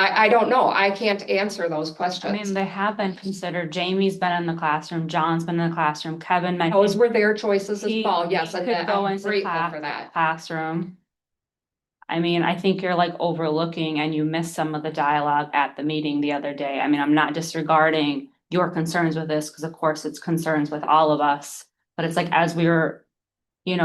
I don't know. I can't answer those I questions. mean, they have been considered. Jamie's been in the classroom, John's been in the classroom, Kevin mentioned. Those were their choices as He- well. Yes, he and could go I'm into grateful class- for that. Classroom. I mean, I think you're like overlooking and you missed some of the dialogue at the meeting the other day. I mean, I'm not disregarding your concerns with this, because of course it's concerns with all of us. But it's like, as we were,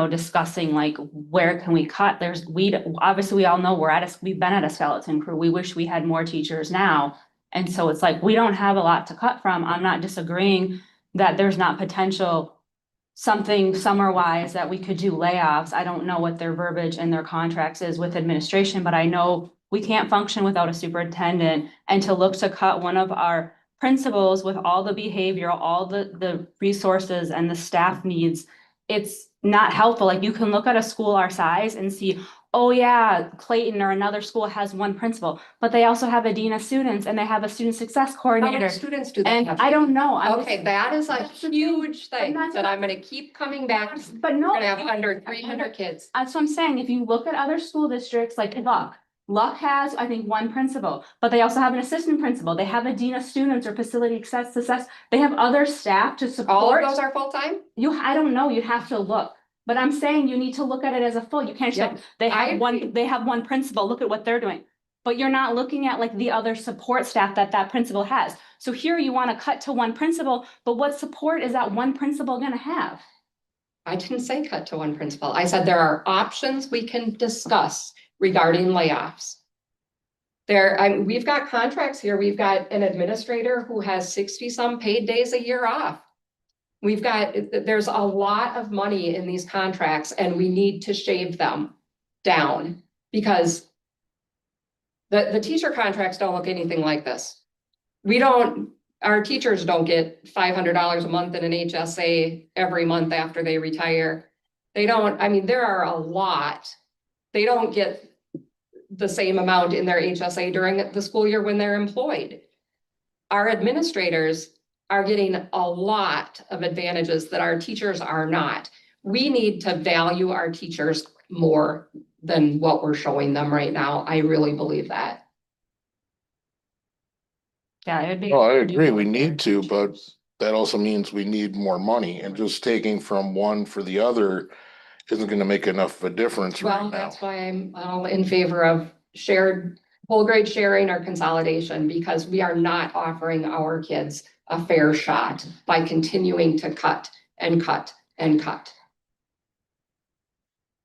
discussing like, where can we cut? Obviously we all know we've been at a skeleton crew. We wish we had more teachers now. And so it's like, we don't have a lot to cut from. I'm not disagreeing that there's not potential something summer wise that we could do layoffs. I don't know what their verbiage and their contracts is with administration, but I know we can't function without a superintendent, and to look to cut one of our principals with all the behavioral, all the resources and the staff needs, it's not helpful. Like, you can look at a school our size and see, oh yeah, Clayton or another school has one principal, but they also have a dean of students and they have a student success How many coordinator. students do they And have? I don't know. I'm Okay, just- that is a that's the thing. huge thing And that's that what- I'm gonna keep coming back to. But no. We're gonna have under 300 kids. That's what I'm saying. If you look at other school districts like Luck has, I think, one principal, but they also have an assistant principal. They have a dean of students or facility success. They have other staff to support. All of those are full-time? I don't know. You'd have to look. But I'm saying you need to look at it as a full. You can't just, Yep. they I have one principal. Look at what they're doing. But you're not looking at like the other support staff that principal has. So here you want to cut to one principal, but what support is that one principal gonna have? I didn't say cut to one principal. I said there are options we can discuss regarding layoffs. We've got contracts here. We've got an administrator who has 60-some paid days a year off. There's a lot of money in these contracts and we need to shave them down because the teacher contracts don't look anything like this. Our teachers don't get $500 a month in an HSA every month after they retire. There are a lot. They don't get the same amount in their HSA during the school year when they're employed. Our administrators are getting a lot of advantages that our teachers are not. We need to value our teachers more than what we're showing them right now. I really believe that. Yeah, it would be. Oh, I agree, we need to, but that also means we need more money, and just taking from one for the other isn't gonna make enough of a difference right Well, now. that's why I'm in favor of shared, whole grade sharing or consolidation, because we are not offering our kids a fair shot by continuing to cut and cut and cut.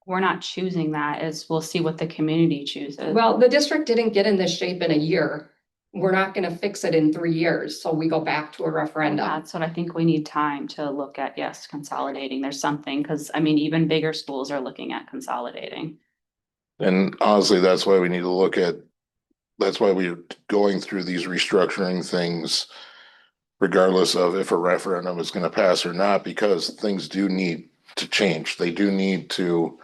We're not choosing that, we'll see what the community chooses. Well, the district didn't get in this shape in a year. We're not gonna fix it in 3 years, so we go back to a referendum. That's what I think we need time to look at, yes, consolidating. There's something, because even bigger schools are looking at consolidating. And honestly, that's why we need to look at, that's why we're going through these restructuring things, regardless of if a referendum is gonna pass or not, because things do need to change. They do need to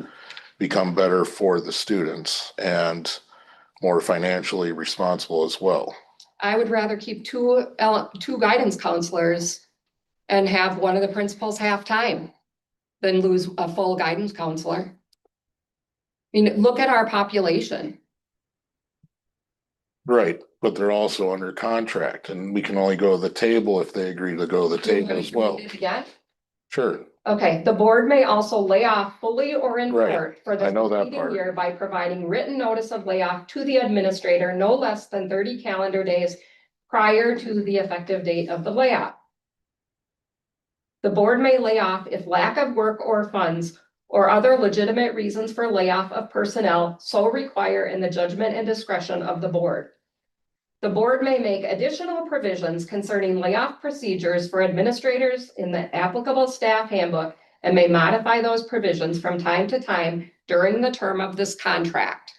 become better for the students and more financially responsible as well. I would rather keep two guidance counselors and have one of the principals half-time than lose a full guidance counselor. Look at our population. Right, but they're also under contract, and we can only go to the table if they agree to go to the table as well. Yeah. Sure, Okay, the board may also lay off fully or in Right, part for the I know that preceding part. year by providing written notice of layoff to the administrator no less than 30 calendar days prior to the effective date of the layoff. The board may lay off if lack of work or funds or other legitimate reasons for layoff of personnel so require in the judgment and discretion of the board. The board may make additional provisions concerning layoff procedures for administrators in the applicable staff handbook and may modify those provisions from time to time during the term of this contract.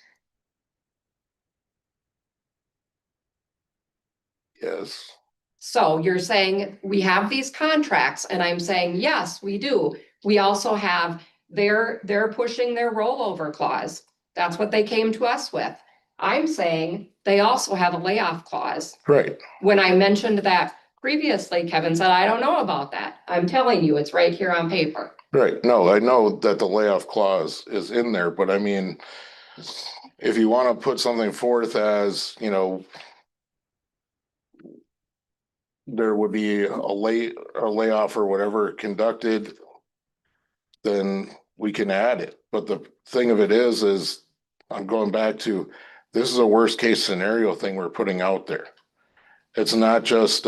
yes. So you're saying we have these contracts and I'm saying, yes, we do. We also have, they're pushing their rollover clause. That's what they came to us with. I'm saying they also have a layoff clause. Right, When I mentioned that previously, Kevin said, I don't know about that. I'm telling you, it's right here on paper. right. No, I know that the layoff clause is in there, but if you wanna put something forth as, there would be a layoff or whatever conducted, then we can add it. But the thing of it is I'm going back to, this is a worst case scenario thing we're putting out there. It's not just,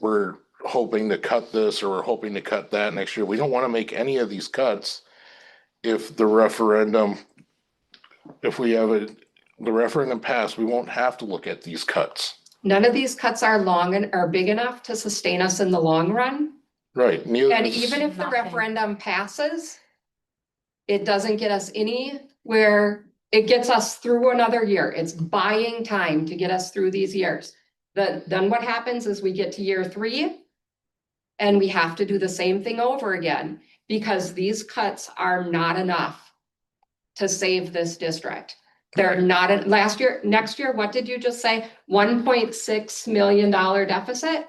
we're hoping to cut this or we're hoping to cut that next year. We don't want to make any of these cuts if the referendum passed, we won't have to look at these cuts. None of these cuts are long and are big enough to sustain us in the long run. Right. And even if the referendum passes, it doesn't get us anywhere. It gets us through another year. It's buying time to get us through these years. Then what happens is we get to year 3 and we have to do the same thing over again because these cuts are not enough. to save this district. They're not, next year, what did you just say? $1.6 million deficit?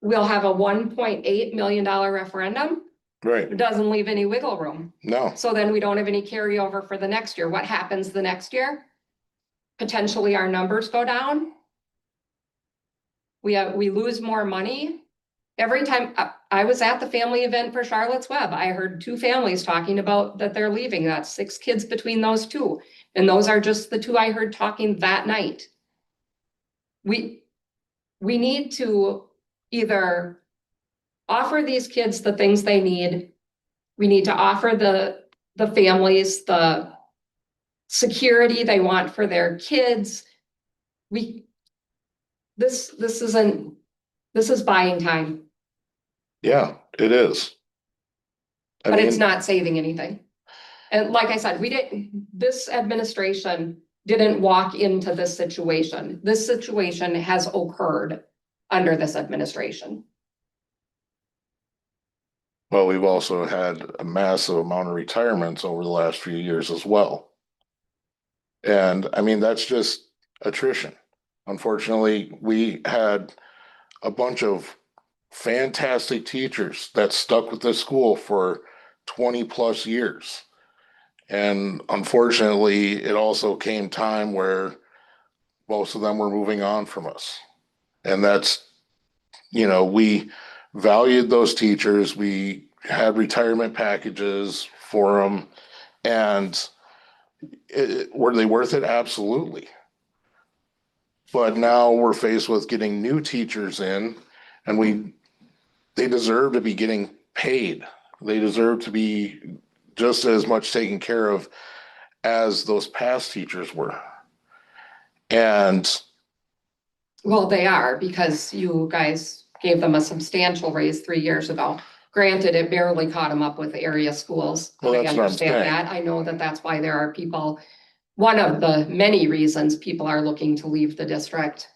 We'll have a $1.8 million referendum. Right, It doesn't leave any wiggle room. no, So then we don't have any carryover for the next year. What happens the next year? Potentially our numbers go down. We lose more money. Every time I was at the family event for Charlotte's Web, I heard 2 families talking about that they're leaving. That's 6 kids between those 2. And those are just the 2 I heard talking that night. We need to either offer these kids the things they need. We need to offer the families the security they want for their kids. This is buying time, yeah, it is. I but it's mean, not saving anything. And like I said, this administration didn't walk into this situation. This situation has occurred under this administration. well, we've also had a massive amount of retirements over the last few years as well. And I mean, that's just attrition. Unfortunately, we had a bunch of fantastic teachers that stuck with this school for 20+ years. And unfortunately, it also came time where most of them were moving on from us. And that's, we valued those teachers. We had retirement packages for them. And were they worth it? Absolutely. But now we're faced with getting new teachers in, and they deserve to be getting paid. They deserve to be just as much taken care of as those past teachers were. And Well, they are, because you guys gave them a substantial raise 3 years ago. Granted, it barely caught them up with the area schools. Well, I that's what I'm understand saying. that. I know that that's why there are people, one of the many reasons people are looking to leave the district.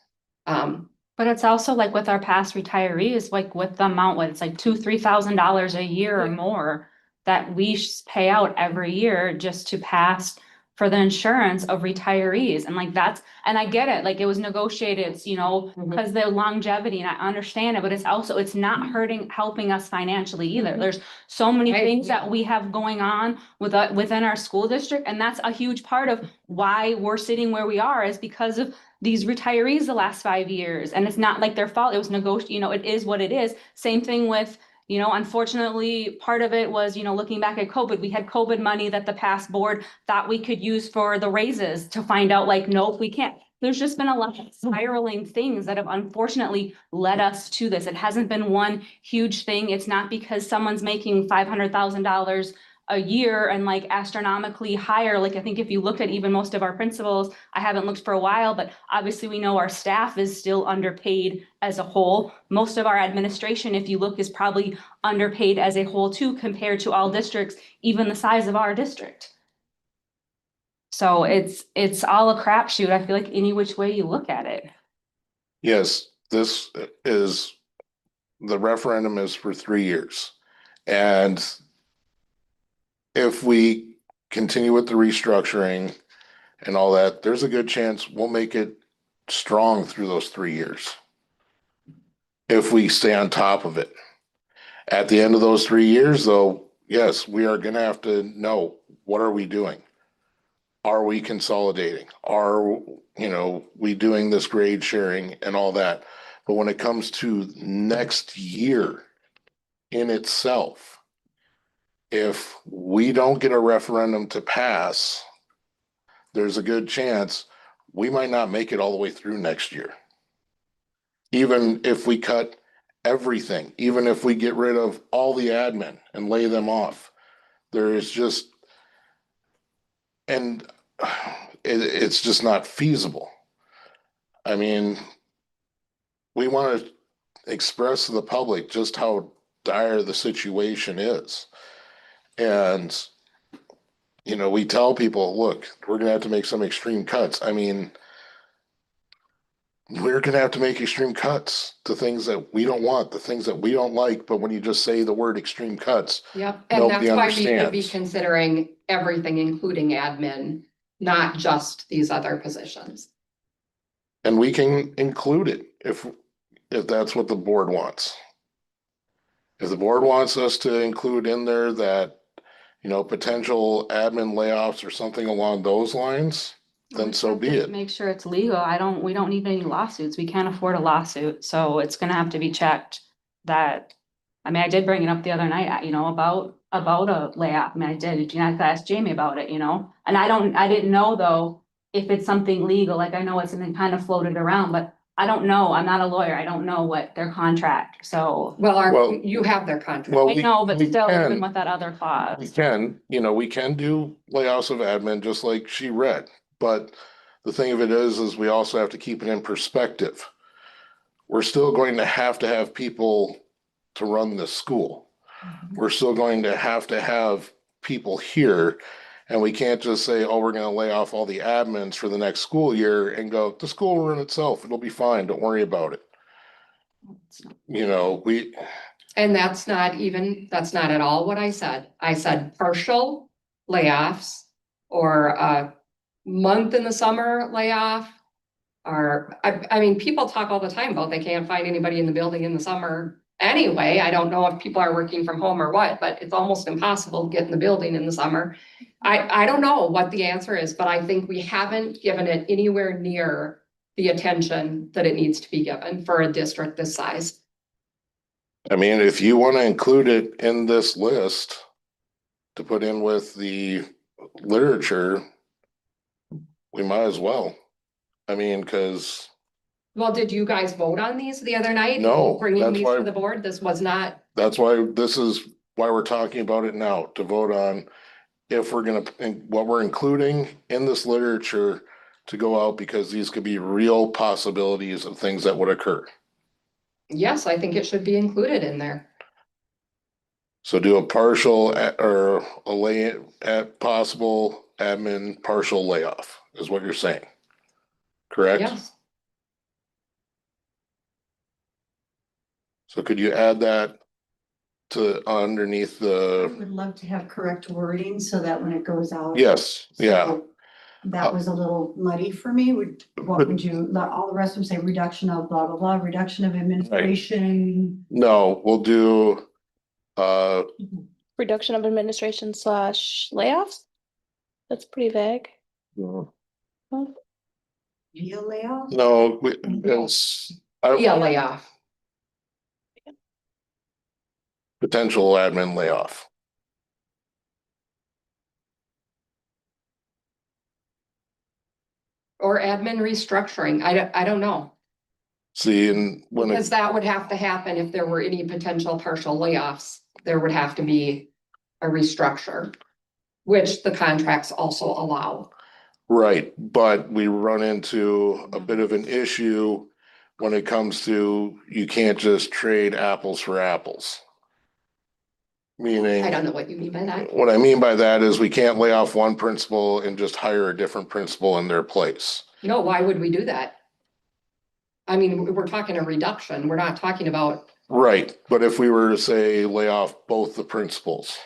But it's also like with our past retirees, like with the amount, what it's like $2,000-3,000 a year or more that we pay out every year just to pass for the insurance of retirees. And like and I get it, like it was negotiated, because the longevity, and I understand it, but it's not helping us financially either. There's so many things that we have going on within our school district. And that's a huge part of why we're sitting where we are, is because of these retirees the last 5 years. And it's not like their fault. It was it is what it is. Same thing with, unfortunately, part of it was, looking back at COVID, we had COVID money that the past board thought we could use for the raises, to find out like, nope, we can't. There's just been a lot of spiraling things that have unfortunately led us to this. It hasn't been one huge thing. It's not because someone's making $500,000 a year and like astronomically higher. Like, I think if you look at even most of our principals, I haven't looked for a while, but obviously we know our staff is still underpaid as a whole. Most of our administration, if you look, is probably underpaid as a whole too, compared to all districts, even the size of our district. So it's all a crapshoot. I feel like any which way you look at it. yes, the referendum is for 3 years. And if we continue with the restructuring and all that, there's a good chance we'll make it strong through those 3 years, if we stay on top of it. At the end of those 3 years, though, yes, we are going to have to know, what are we doing? Are we consolidating? Are, we doing this grade sharing and all that? But when it comes to next year in itself, if we don't get a referendum to pass, there's a good chance we might not make it all the way through next year. Even if we cut everything, even if we get rid of all the admin and lay them off, there is just, and it's just not feasible. I mean, we want to express to the public just how dire the situation is. And, we tell people, look, we're going to have to make some extreme cuts. I mean, we're gonna have to make extreme cuts to things that we don't want, the things that we don't like, but when you just say the word extreme cuts, Yep, and nobody that's why we should be understands. considering everything, including admin, not just these other positions. And we can include it if that's what the board wants. If the board wants us to include in there that, you know, potential admin layoffs or something along those lines, then so be it. Make sure it's legal. We don't need any lawsuits. We can't afford a lawsuit, so it's gonna have to be checked that. I mean, I did bring it up the other night, you know, about a layoff. I mean, I did, I asked Jamie about it, you know, and I didn't know though. If it's something legal, like I know it's been kind of floated around, but I don't know. I'm not a lawyer. I don't know what their contract, so. Well, You have their contract. Well, I know, but we still, even can- with that other We clause. can, you know, we can do layoffs of admin just like she read, but the thing of it is we also have to keep it in perspective. We're still going to have people to run this school. We're still going to have people here. And we can't just say, oh, we're gonna lay off all the admins for the next school year and go, the school will run itself. It'll be fine. Don't worry about it. You know, And that's not at all what I said. I said partial layoffs or a month in the summer layoff. Or, I mean, people talk all the time about they can't find anybody in the building in the summer anyway. I don't know if people are working from home or what, but it's almost impossible to get in the building in the summer. I don't know what the answer is, but I think we haven't given it anywhere near the attention that it needs to be given for a district this size. I mean, if you want to include it in this list to put in with the literature, we might as well. I mean, cause Well, did you guys vote on these the other night? No, Bringing that's these why- to the board? This was not, that's why we're talking about it now, to vote on if we're gonna, what we're including in this literature to go out, because these could be real possibilities of things that would occur. yes, I think it should be included in there. So do a partial or at possible admin partial layoff is what you're saying. Correct? Yes, So could you add that to underneath I the, would love to have correct wording so that when it goes out. yes, yeah, So that was a little muddy for me. What would you, all the rest would say reduction of blah, blah, blah, reduction of administration. no, we'll do, Reduction of administration / layoffs? That's pretty vague. Via layoff? no, it's. yeah, layoff. Potential admin layoff. Or admin restructuring. I don't know. See, and when Because it, that would have to happen if there were any potential partial layoffs. There would have to be a restructure, which the contracts also allow. right, but we run into a bit of an issue when it comes to, you can't just trade apples for apples. Meaning. I don't know what you mean by that. What I mean by that is we can't lay off one principal and just hire a different principal in their place. No, why would we do that? I mean, we're talking a reduction. We're not talking about, Right, but if we were to say lay off both the principals,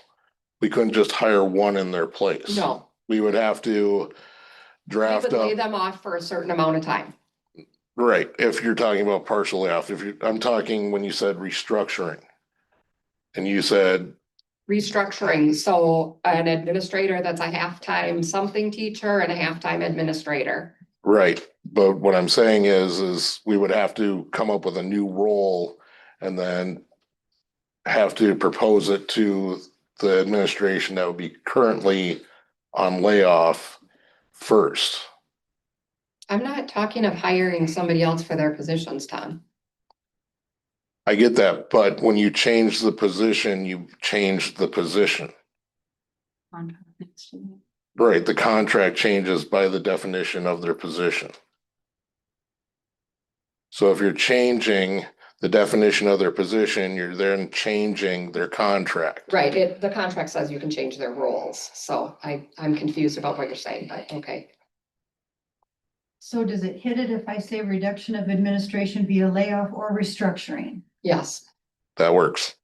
we couldn't just hire one in their place. no, We would have to we draft would lay up, them off for a certain amount of time. right, if you're talking about partial layoff, I'm talking when you said restructuring. And you said, Restructuring, so an administrator that's a half-time something teacher and a half-time administrator. right, but what I'm saying is we would have to come up with a new role and then have to propose it to the administration that would be currently on layoff first. I'm not talking of hiring somebody else for their positions, Tom. I get that, but when you change the position, you change the position. Right, the contract changes by the definition of their position. So if you're changing the definition of their position, you're then changing their contract. Right, the contract says you can change their roles, so I'm confused about what you're saying, but okay. So does it hit it if I say reduction of administration via layoff or restructuring? Yes. That works.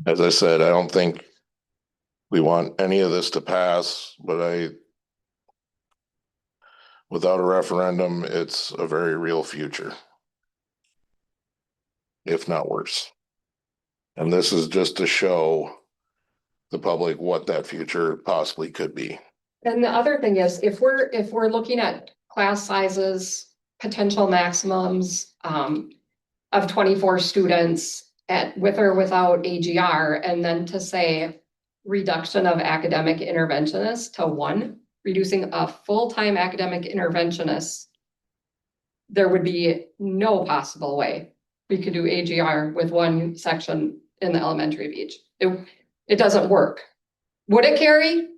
As I said, I don't think we want any of this to pass, but without a referendum, it's a very real future. If not worse. And this is just to show the public what that future possibly could be. And the other thing is, if we're looking at class sizes, potential maximums, of 24 students with or without AGR, and then to say reduction of academic interventionists to 1, reducing a full-time academic interventionist, there would be no possible way we could do AGR with 1 section in the elementary beach. It doesn't work. Would it, Carrie?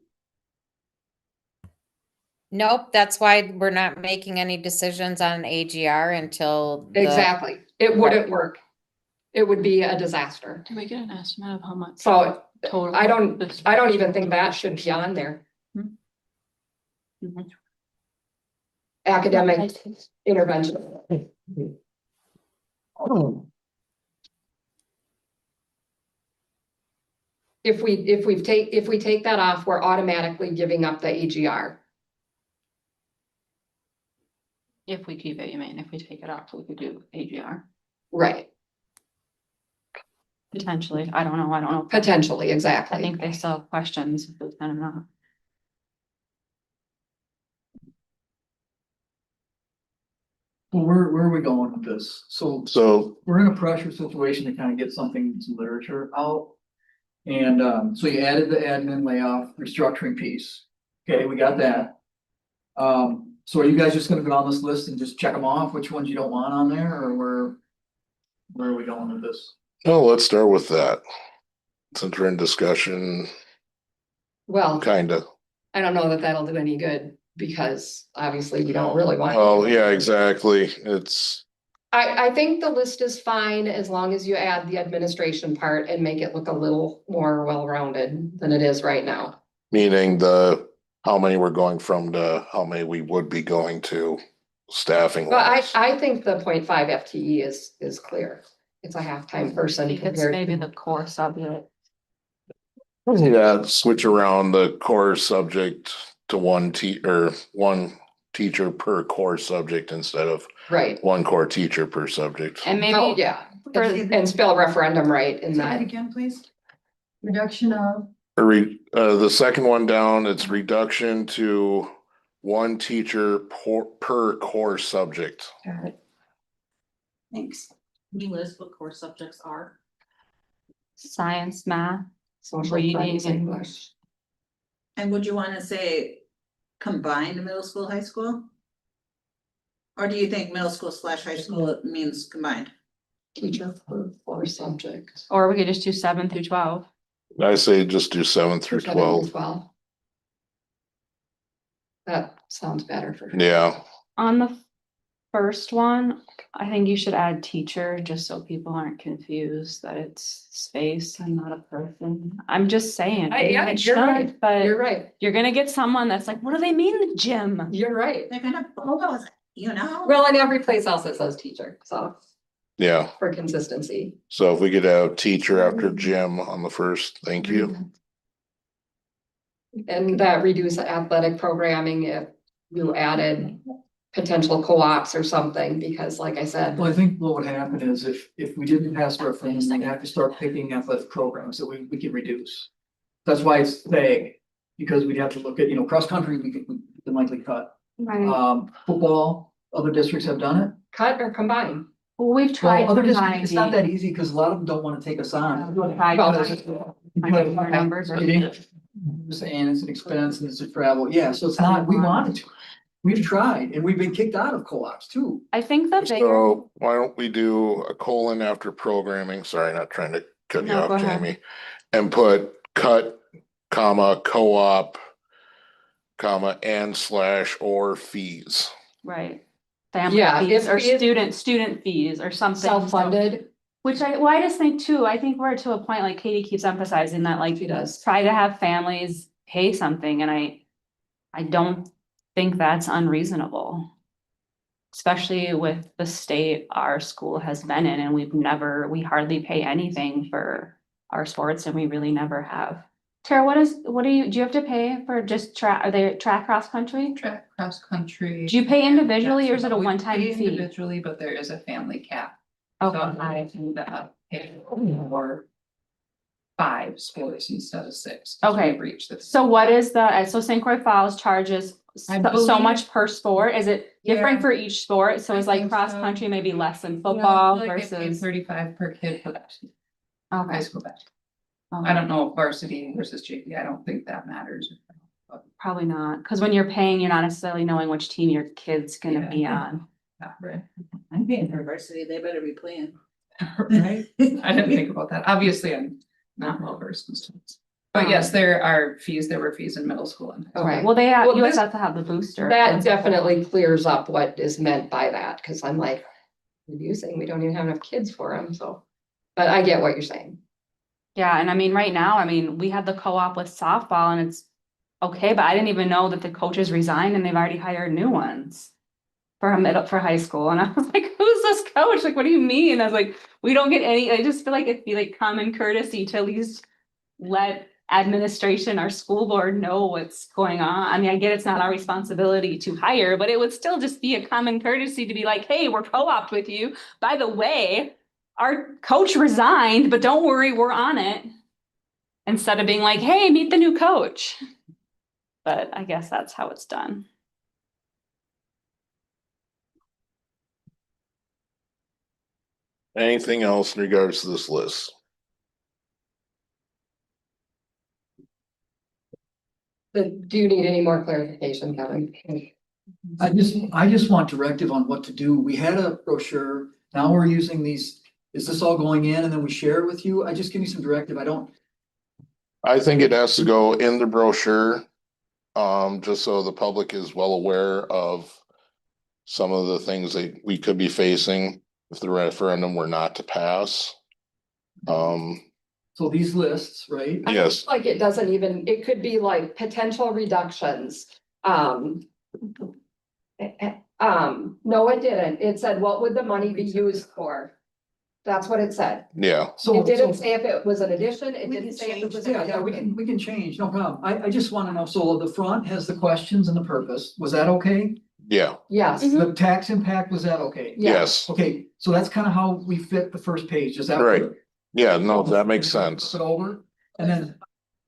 Nope, that's why we're not making any decisions on AGR until. Exactly. It wouldn't work. It would be a disaster. Can we get an estimate of how much? So total? I don't even think that should be on there. Academic intervention. If we take that off, we're automatically giving up the AGR. If we keep it, you mean, if we take it off, we could do AGR. Right. Potentially, I don't know. Potentially, exactly. I think they still have questions if it's kind of not. Well, where are we going with this? So we're in a pressure situation to kind of get something, some literature out. And so you added the admin layoff restructuring piece. Okay, we got that. So are you guys just gonna go on this list and just check them off, which ones you don't want on there, or where are we going with this? Oh, let's start with that. Since we're in discussion, Well, kinda. I don't know that that'll do any good because obviously we don't really want. Well, yeah, exactly. I think the list is fine as long as you add the administration part and make it look a little more well-rounded than it is right now. Meaning how many we're going from to how many we would be going to staffing. But I think the 0.5 FTE is clear. It's a half-time person It's compared. maybe the core subject. Yeah, switch around the core subject to one teacher per core subject instead of Right. 1 core teacher per subject. And maybe. Oh, yeah, and spell referendum right in Say that that. again, please. Reduction of. The second one down, it's reduction to 1 teacher per core subject. Thanks. Can you list what core subjects are? Science, math, Social reading studies, and English. And would you wanna say combined middle school, high school? Or do you think middle school / high school means combined? Teacher per core subject. or we could just do 7 through 12. I say just do 7 through 12. That sounds better for sure. Yeah, On the first one, I think you should add teacher, just so people aren't confused that it's space and not a person. I'm just saying. Yeah, it you're right. should, But You're right. you're gonna get someone that's like, what do they mean, gym? You're right. They're gonna bulldoze it, you know? Well, and every place else it says teacher, so yeah. for consistency. So if we could have teacher after gym on the first, thank you. And that reduce athletic programming if you added potential co-ops or something, because like I said. Well, I think what would happen is if we didn't pass referendum, we'd have to start picking athletic programs that we could reduce. That's why it's vague, because we'd have to look at, cross country, we could likely cut. Right. Football, other districts have done it. Cut or combine? Well, we've tried. Well, other districts, combining. it's not that easy because a lot of them don't want to take us on. We've tried combining our numbers or- And it's an expense and it's a travel. Yeah, so it's not, we wanted to. We've tried and we've been kicked out of co-ops too. I think the bigger, So why don't we do a colon after programming? Sorry, not trying to cut you No, go off, ahead. Jamie. And put cut, comma, co-op, comma, and / or fees. right, family Yeah, fees if or we- student fees or something. Self-funded. Well, I just think too, I think we're to a point, like Katie keeps emphasizing that, like, She does. try to have families pay something, and I don't think that's unreasonable. Especially with the state our school has been in, and we hardly pay anything for our sports, and we really never have. Tara, do you have to pay for just are they track cross country? Track, cross country. Do you pay individually or is it a We one-time pay fee? Individually, but there is a family cap. So Okay. I end up paying for 5 sports instead of 6. 'cause Okay. we've reached this. So what is so St. Croix Falls charges so believe- much per sport? Is it different Yeah. for each sport? So I is like think cross so. country maybe less than Yeah, I football feel like I paid versus? 35 per kid for that. High Okay. school basketball. I don't know if varsity versus JV, I don't think that matters. Probably not, because when you're paying, you're not necessarily knowing which team your kid's gonna be on. Right. I'm paying for varsity, they better be playing. Right? I didn't think about that. Obviously, I'm not well versed in sports. But yes, there are fees, there were fees in middle school and. Okay, well, you always this- have to have the booster. That definitely clears up what is meant by that, because I'm like, you saying we don't even have enough kids for them, so. But I get what you're saying. Yeah, and I mean, right now, I mean, we had the co-op with softball and it's okay, but I didn't even know that the coaches resigned and they've already hired new ones for high school. And I was like, who's this coach? Like, what do you mean? I was like, we don't get any, I just feel like it'd be like common courtesy to at least let administration, our school board know what's going on. I mean, I get it's not our responsibility to hire, but it would still just be a common courtesy to be like, hey, we're co-opt with you. By the way, our coach resigned, but don't worry, we're on it. Instead of being like, hey, meet the new coach. But I guess that's how it's done. Anything else in regards to this list? Do you need any more clarification, Kevin? I just want directive on what to do. We had a brochure, now we're using these, is this all going in and then we share it with you? Just give me some directive. I think it has to go in the brochure. Just so the public is well aware of some of the things that we could be facing if the referendum were not to pass. So these lists, right? Yes. Like it doesn't even, it could be like potential reductions. No, it didn't. It said, what would the money be used for? That's what it said. Yeah. It didn't say if it was an addition, it didn't say if it was. Yeah, we can change, no problem. I just wanna know, so the front has the questions and the purpose, was that okay? Yeah. Yes. The tax impact, was that okay? Yes. Okay, so that's kind of how we fit the first page, is that? Right. Yeah, no, that makes sense. Flip it over, and then,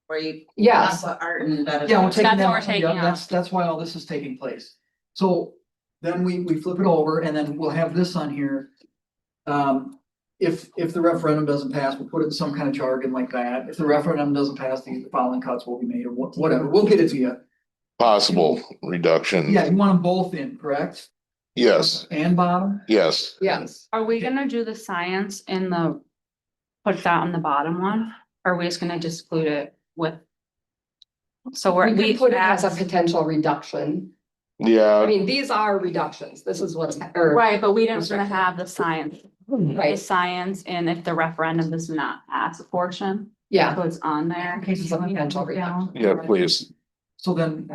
Where you. Yes. Put art and da, da, yeah, da. we're taking That's that, what we're taking yeah, that's why all this is taking place. So then we flip it over and then we'll have this on here. If the referendum doesn't pass, we'll put it in some kind of jargon like that. If the referendum doesn't pass, the following cuts will be made or whatever, we'll get it to you. Possible reduction. Yeah, you want them both in, correct? Yes, And bottom? yes. Yes. Are we gonna do the science in put that on the bottom one? Or are we just gonna exclude it with? So We could put it as a potential reduction. I Yeah, mean, these are reductions. This is what's. Right, but we didn't gonna have the science. The Right, science and if the referendum does not pass a portion, yeah. so it's on there. This is a potential reduction. yeah, please. So then,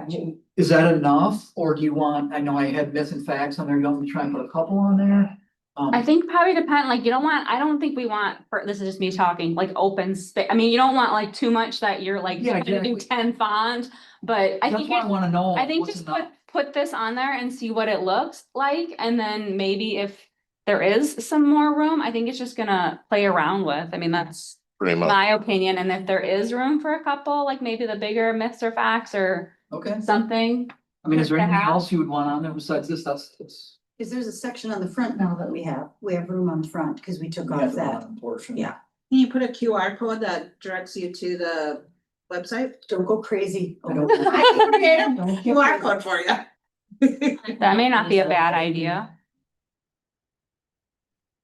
is that enough, or do you want, I know I had myths and facts on there, you want me to try and put a couple on there? I think probably depend, like, I don't think we want, this is just me talking, like open space. I mean, you don't want like too much that you're like, Yeah, trying to do exactly. 10 font, but I That's think, why I wanna know. I think what's just enough. put this on there and see what it looks like. And then maybe if there is some more room, I think it's just gonna play around with. I mean, that's Pretty much. my opinion. And if there is room for a couple, like maybe the bigger myths or facts or Okay, something. I mean, is there to anything have. else you would want on there besides this? That's. Cause there's a section on the front now that we have room on the front, cause we took off that. Portion. Yeah. Can you put a QR code that directs you to the website? Don't go crazy. I can create a QR code for you. That may not be a bad idea.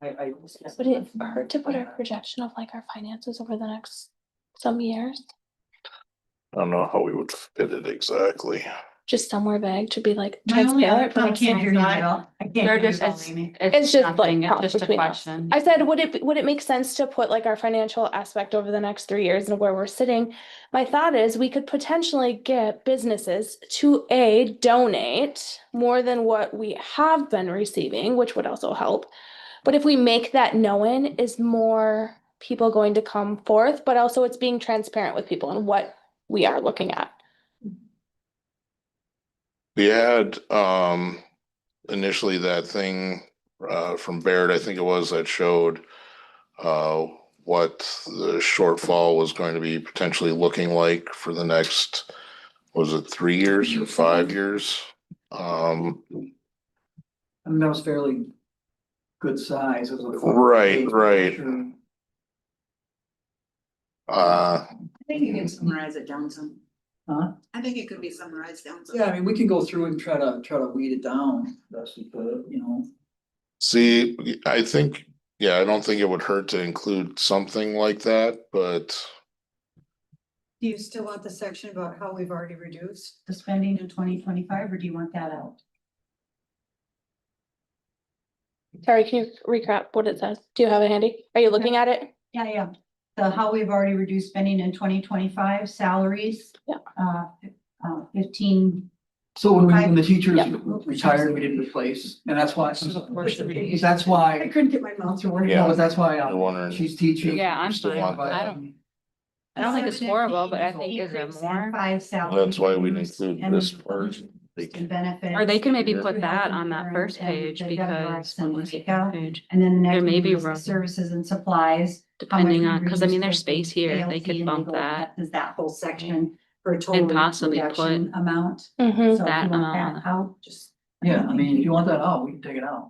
Would it hurt to put a projection of like our finances over the next some years? I don't know how we would fit it exactly. just somewhere vague to be like My only other transparent. but I at the can't same hear you time- at all. I can't They're hear you just, at all, Amy. It's just like nothing, it's talk just a between us. question. I said, would it make sense to put like our financial aspect over the next 3 years and where we're sitting? My thought is we could potentially get businesses to donate more than what we have been receiving, which would also help. But if we make that known, is more people going to come forth, but also it's being transparent with people and what we are looking at. We had initially that thing from Baird, I think it was, that showed what the shortfall was going to be potentially looking like for the next, was it 3 years or 5 years? I mean, that was fairly good size. It was a Right, 4-page right. picture. I think you can summarize it down some. Huh? I think it could be summarized down some. Yeah, I mean, we can go through and try to weed it down best we could, you know. See, I think, yeah, I don't think it would hurt to include something like that, but Do you still want the section about how we've already reduced the spending in 2025, or do you want that out? Sorry, can you recap what it says? Do you have it handy? Are you looking at it? Yeah. The how we've already reduced spending in 2025, salaries. Yeah. 15. So when the teachers Yeah. retired, we didn't replace, and that's why, that's I why, couldn't get my mouth to work. Yeah. no, that's why you're wondering. she's teaching. Yeah, I'm Still fine. want that. I don't think it's horrible, but I think is there more? 5 salaries. That's why we include and this part. And benefits. Or they can maybe put that on that first page And because the when we take get out. the page, And then the next. There may one be is the room. Services and supplies. depending how much on, we because I mean, reduced there's for space here, they ALT could and bump legal that. Is that whole section for a total. And possibly reduction amount. Mm-hmm. So if that you want amount. that out, just. Yeah, I mean, if you want that out, we can take it out.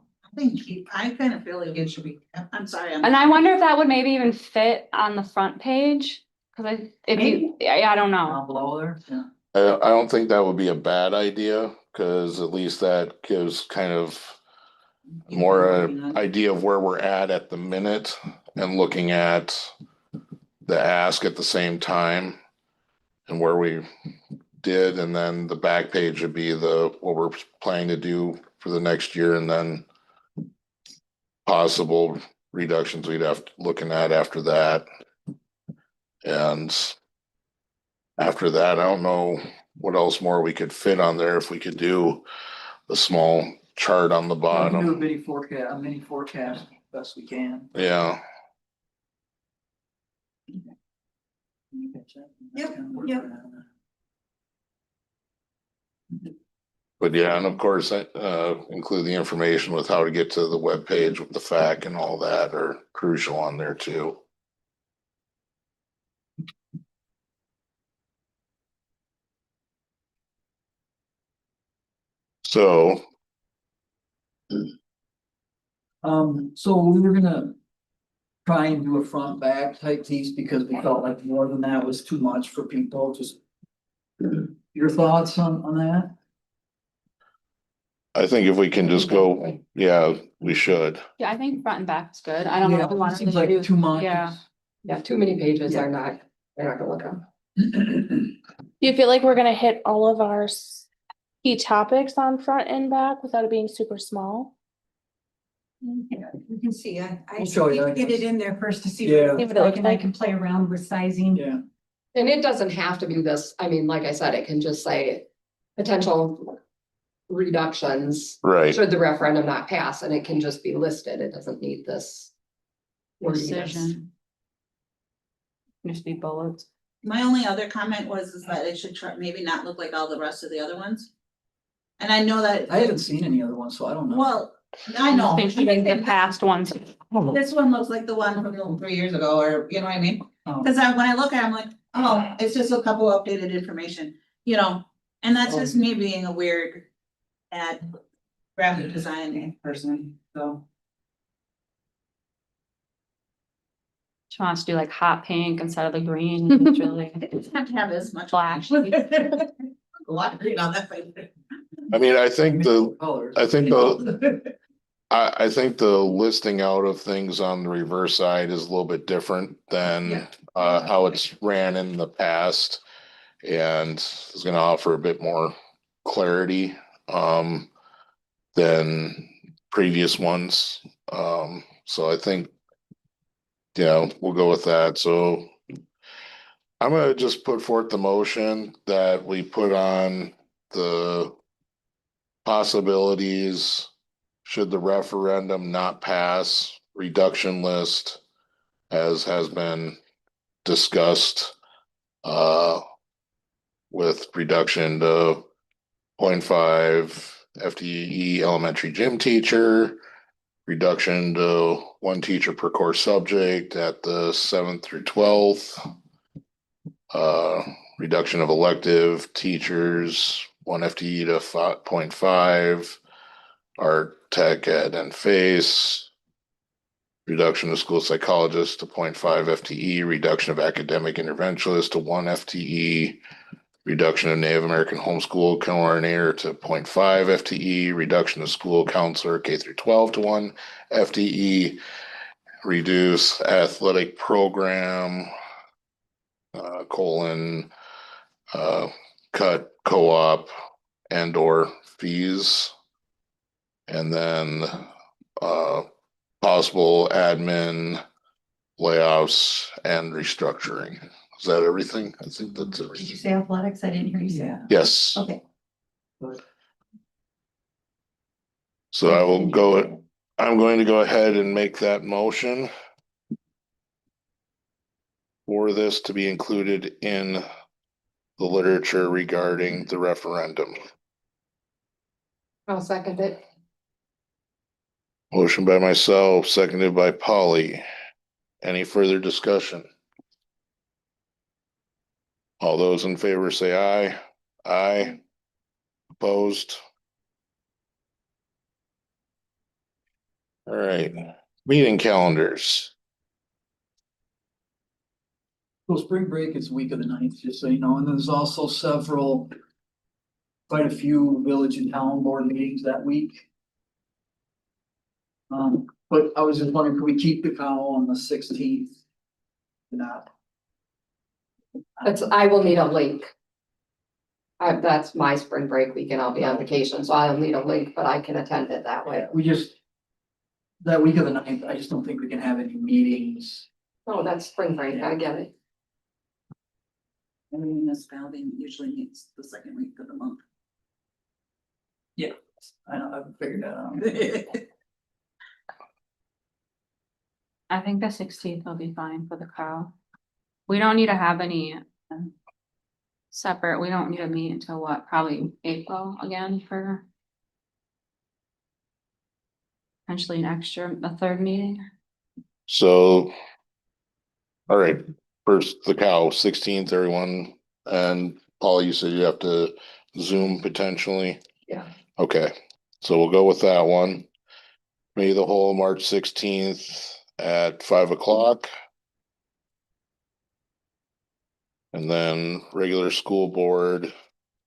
I kind of feel like it should be, I'm sorry. And I wonder if that would maybe even fit on the front page, because if you, I don't know. Down below there, yeah. I don't think that would be a bad idea, cause at least that gives kind of more idea of where we're at the minute and looking at the ask at the same time and where we did, and then the back page would be what we're planning to do for the next year, and then possible reductions we'd have looking at after that. And after that, I don't know what else more we could fit on there, if we could do a small chart on the We can do a bottom. mini forecast best we can. Yeah, Yep. but yeah, and of course, include the information with how to get to the webpage with the FAQ and all that are crucial on there too. So, So we were gonna try and do a front back type piece because we felt like more than that was too much for people, just your thoughts on that? I think if we can just go, yeah, we should. Yeah, I think front and back is good. I don't know Yeah, if we want to seems like do, too much. yeah. Yeah, too many pages Yeah. are not, they're not gonna look up. Do you feel like we're gonna hit all of our key topics on front and back without it being super small? We can see, I I'll show you, I get it guess. in there first to see. Yeah. what it looks like, and I can play around with sizing. Yeah, And it doesn't have to be this, I mean, like I said, it can just say potential reductions. Right. Should the referendum not pass, and it can just be listed, it doesn't need this. wordiness. Decision. Just be bullets. My only other comment was that it should try, maybe not look like all the rest of the other ones. And I know that. I haven't seen any other ones, so I don't know. Well, I know. Thinking the past ones. This one looks like the one from 3 years ago, or you know what I mean? Oh. Cause when I look at it, I'm like, oh, it's just a couple updated information, you know? And that's just me being a weird graphic design person, so. She wants to do like hot pink instead of the green. It's really It doesn't have to have as much. flash. A lot of green on that paper. I mean, I think Colors. I think the listing out of things on the reverse side is a little bit different than how it's ran in the past. And is gonna offer a bit more clarity, than previous ones. So I think, we'll go with that. So I'm gonna just put forth the motion that we put on the possibilities should the referendum not pass, reduction list as has been discussed, with reduction to 0.5 FTE elementary gym teacher, reduction to 1 teacher per course subject at the 7th through 12th. Reduction of elective teachers, 1 FTE to 5.5, art, tech, ed, and face. Reduction of school psychologists to 0.5 FTE, reduction of academic interventionists to 1 FTE, reduction of Native American homeschool coordinator to 0.5 FTE, reduction of school counselor K through 12 to 1 FTE, reduce athletic program, cut co-op and or fees. And then possible admin layoffs and restructuring. Is that everything? I think that's Did you everything. say athletics? I didn't hear you say. Yes. Okay. So I'm going to go ahead and make that motion for this to be included in the literature regarding the referendum. I'll second it. Motion by myself, seconded by Polly. Any further discussion? All those in favor say aye. Aye. Opposed? All right, meeting calendars. So spring break is week of the 9th, just so you know, and there's also quite a few village and town board meetings that week. But I was just wondering, could we keep the cow on the 16th? Not. I will need a link. That's my spring break weekend. I'll be on vacation, so I'll need a link, but I can attend it that way. That week of the 9th, I just don't think we can have any meetings. Oh, that's spring break. I get it. Every municipality usually meets the second week of the month. Yeah, I know, I've figured that out. I think the 16th will be fine for the cow. We don't need to have any separate, we don't need to meet until what, probably April again for potentially a third meeting. So, all right, first the cow, 16th, everyone, and Paul, you said you have to Zoom potentially? Yeah. Okay, so we'll go with that one. May the whole March 16th at 5 o'clock. And then regular school board,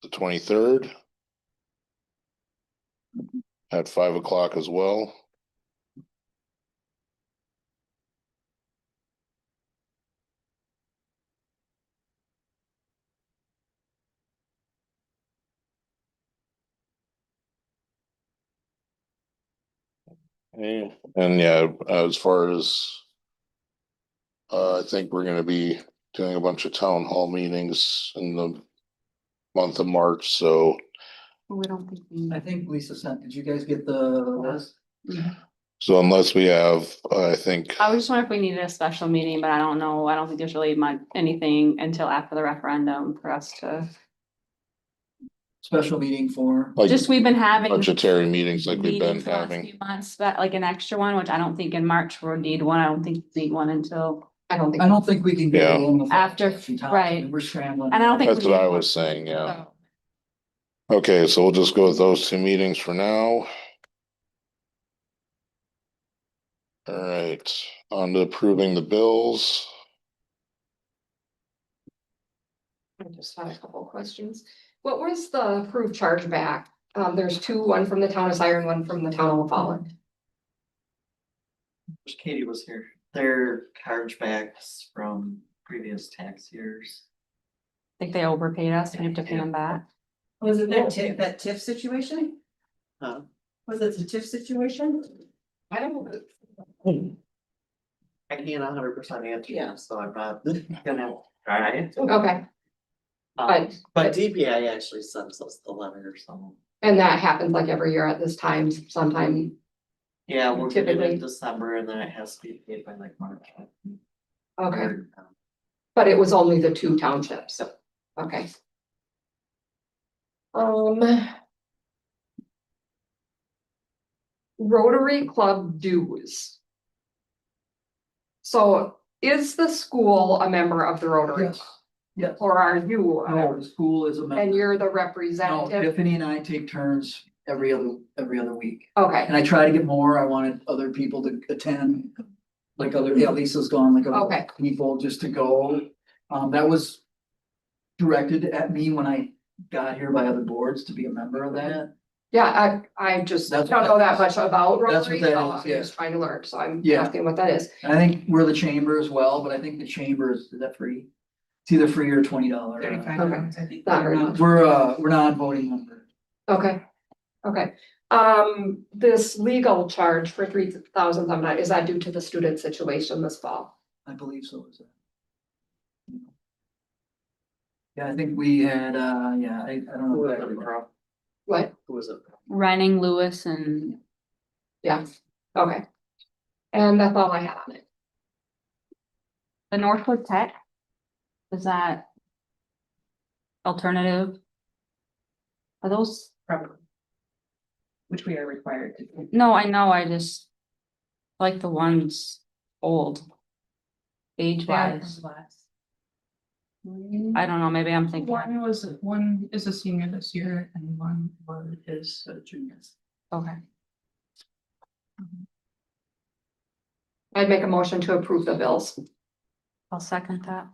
the 23rd. At 5 o'clock as well. And yeah, as far as I think we're gonna be doing a bunch of town hall meetings in the month of March, so. We don't think we. I think Lisa sent, did you guys get the list? So unless we have, I think, I was just wondering if we needed a special meeting, but I don't know. I don't think there's really much anything until after the referendum for us to. Special meeting for. like Just we've been having. budgetary meetings like we've been meetings the last having. few months, but like an extra one, which I don't think in March we'll need one. I don't think we need one until. I don't I don't think we can get it in the. After, right. We're scrambling. And I don't think. That's we what need I one, was saying, yeah. so. Okay, so we'll just go with those 2 meetings for now. All right, on to approving the bills. I just had a couple of questions. What was the approved chargeback? There's two, one from the town of Siren, one from the town of LaFollette. Wish Katie was here. They're chargebacks from previous tax years. I think they overpaid us. We have to pay them back. Was it that TIF situation? Huh? Was it the TIF situation? I don't. I can't 100% answer, yeah, so I'm not gonna try. Okay, But DPI actually sends us the letter, so. and that happens like every year at this time, sometime. Yeah, we'll get it Typically. in December and then it has to be paid by like March. Okay, but it was only the two townships, okay. Rotary Club dues. So is the school a member of the Rotary? Yes, yes. Or are you? a No, member? the school is a member. And you're the No, representative? Tiffany and I take turns every other week. Okay, And I try to get more. I wanted other people to attend. Like other, yeah, Lisa's gone, like Okay. other people just to go. That was directed at me when I got here by other boards to be a member of that. yeah, I just That's don't what know that that much about That's what Rotary, that so is, I'm yeah. just trying to learn, so I'm Yeah. asking what that is. And I think we're the chamber as well, but I think the chamber is that free? It's either free or $20. $35, I think. Not very much. We're non-voting member. Okay, okay. This legal charge for $3,000, is that due to the student situation this fall? I believe so, is it? Yeah, I think we had, yeah, I don't know. exactly. What? Who was it? Renning, Lewis and Yeah, okay. And that's all I had on it. the Northwood Tech. Is that alternative? Are those, Probably. Which we are required to do. no, I know, I just like the ones old. Age wise, I don't know, maybe I'm thinking, One is a senior this year and one is a junior. okay. I'd make a motion to approve the bills. I'll second that.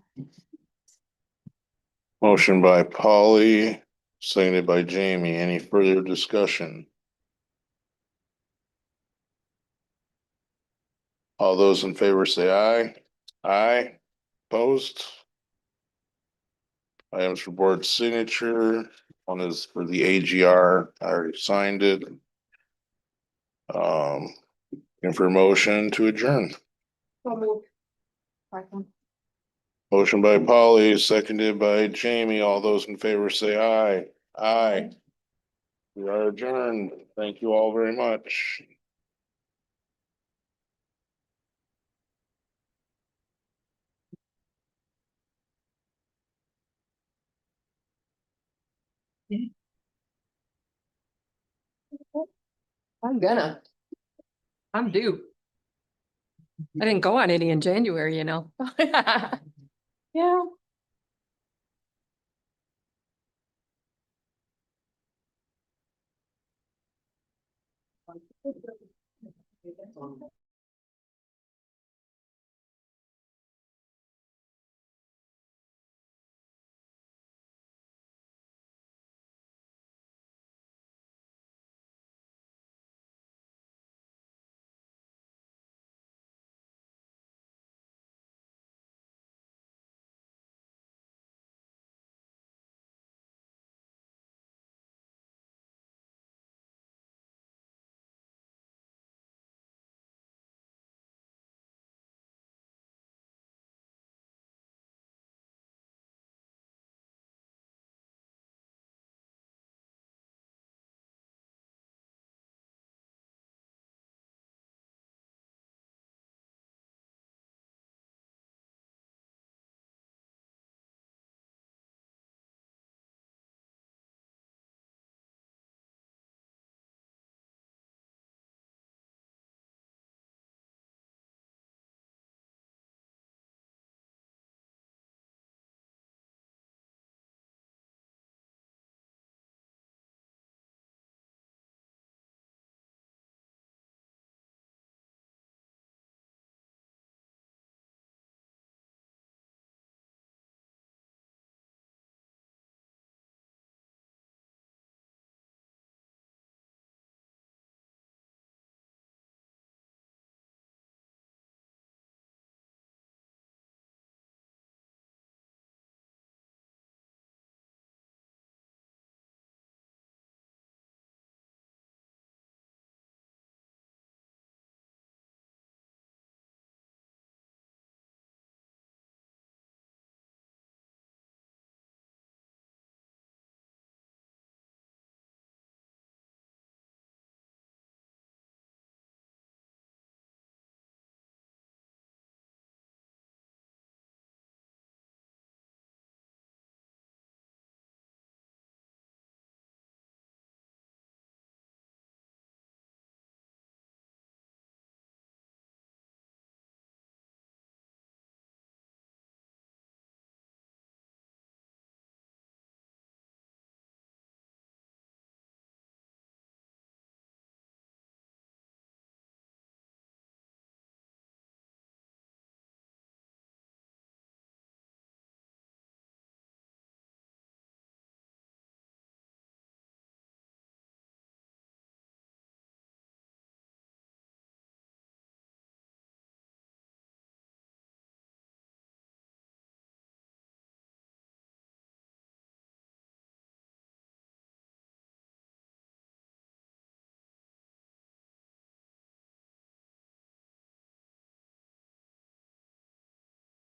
Motion by Polly, seconded by Jamie. Any further discussion? All those in favor say aye. Aye. Opposed? Items for board signature. One is for the AGR. I already signed it. And for motion to adjourn. Motion by Polly, seconded by Jamie. All those in favor say aye. Aye. We are adjourned. Thank you all very much. I'm due. I didn't go on any in January, you know. Yeah.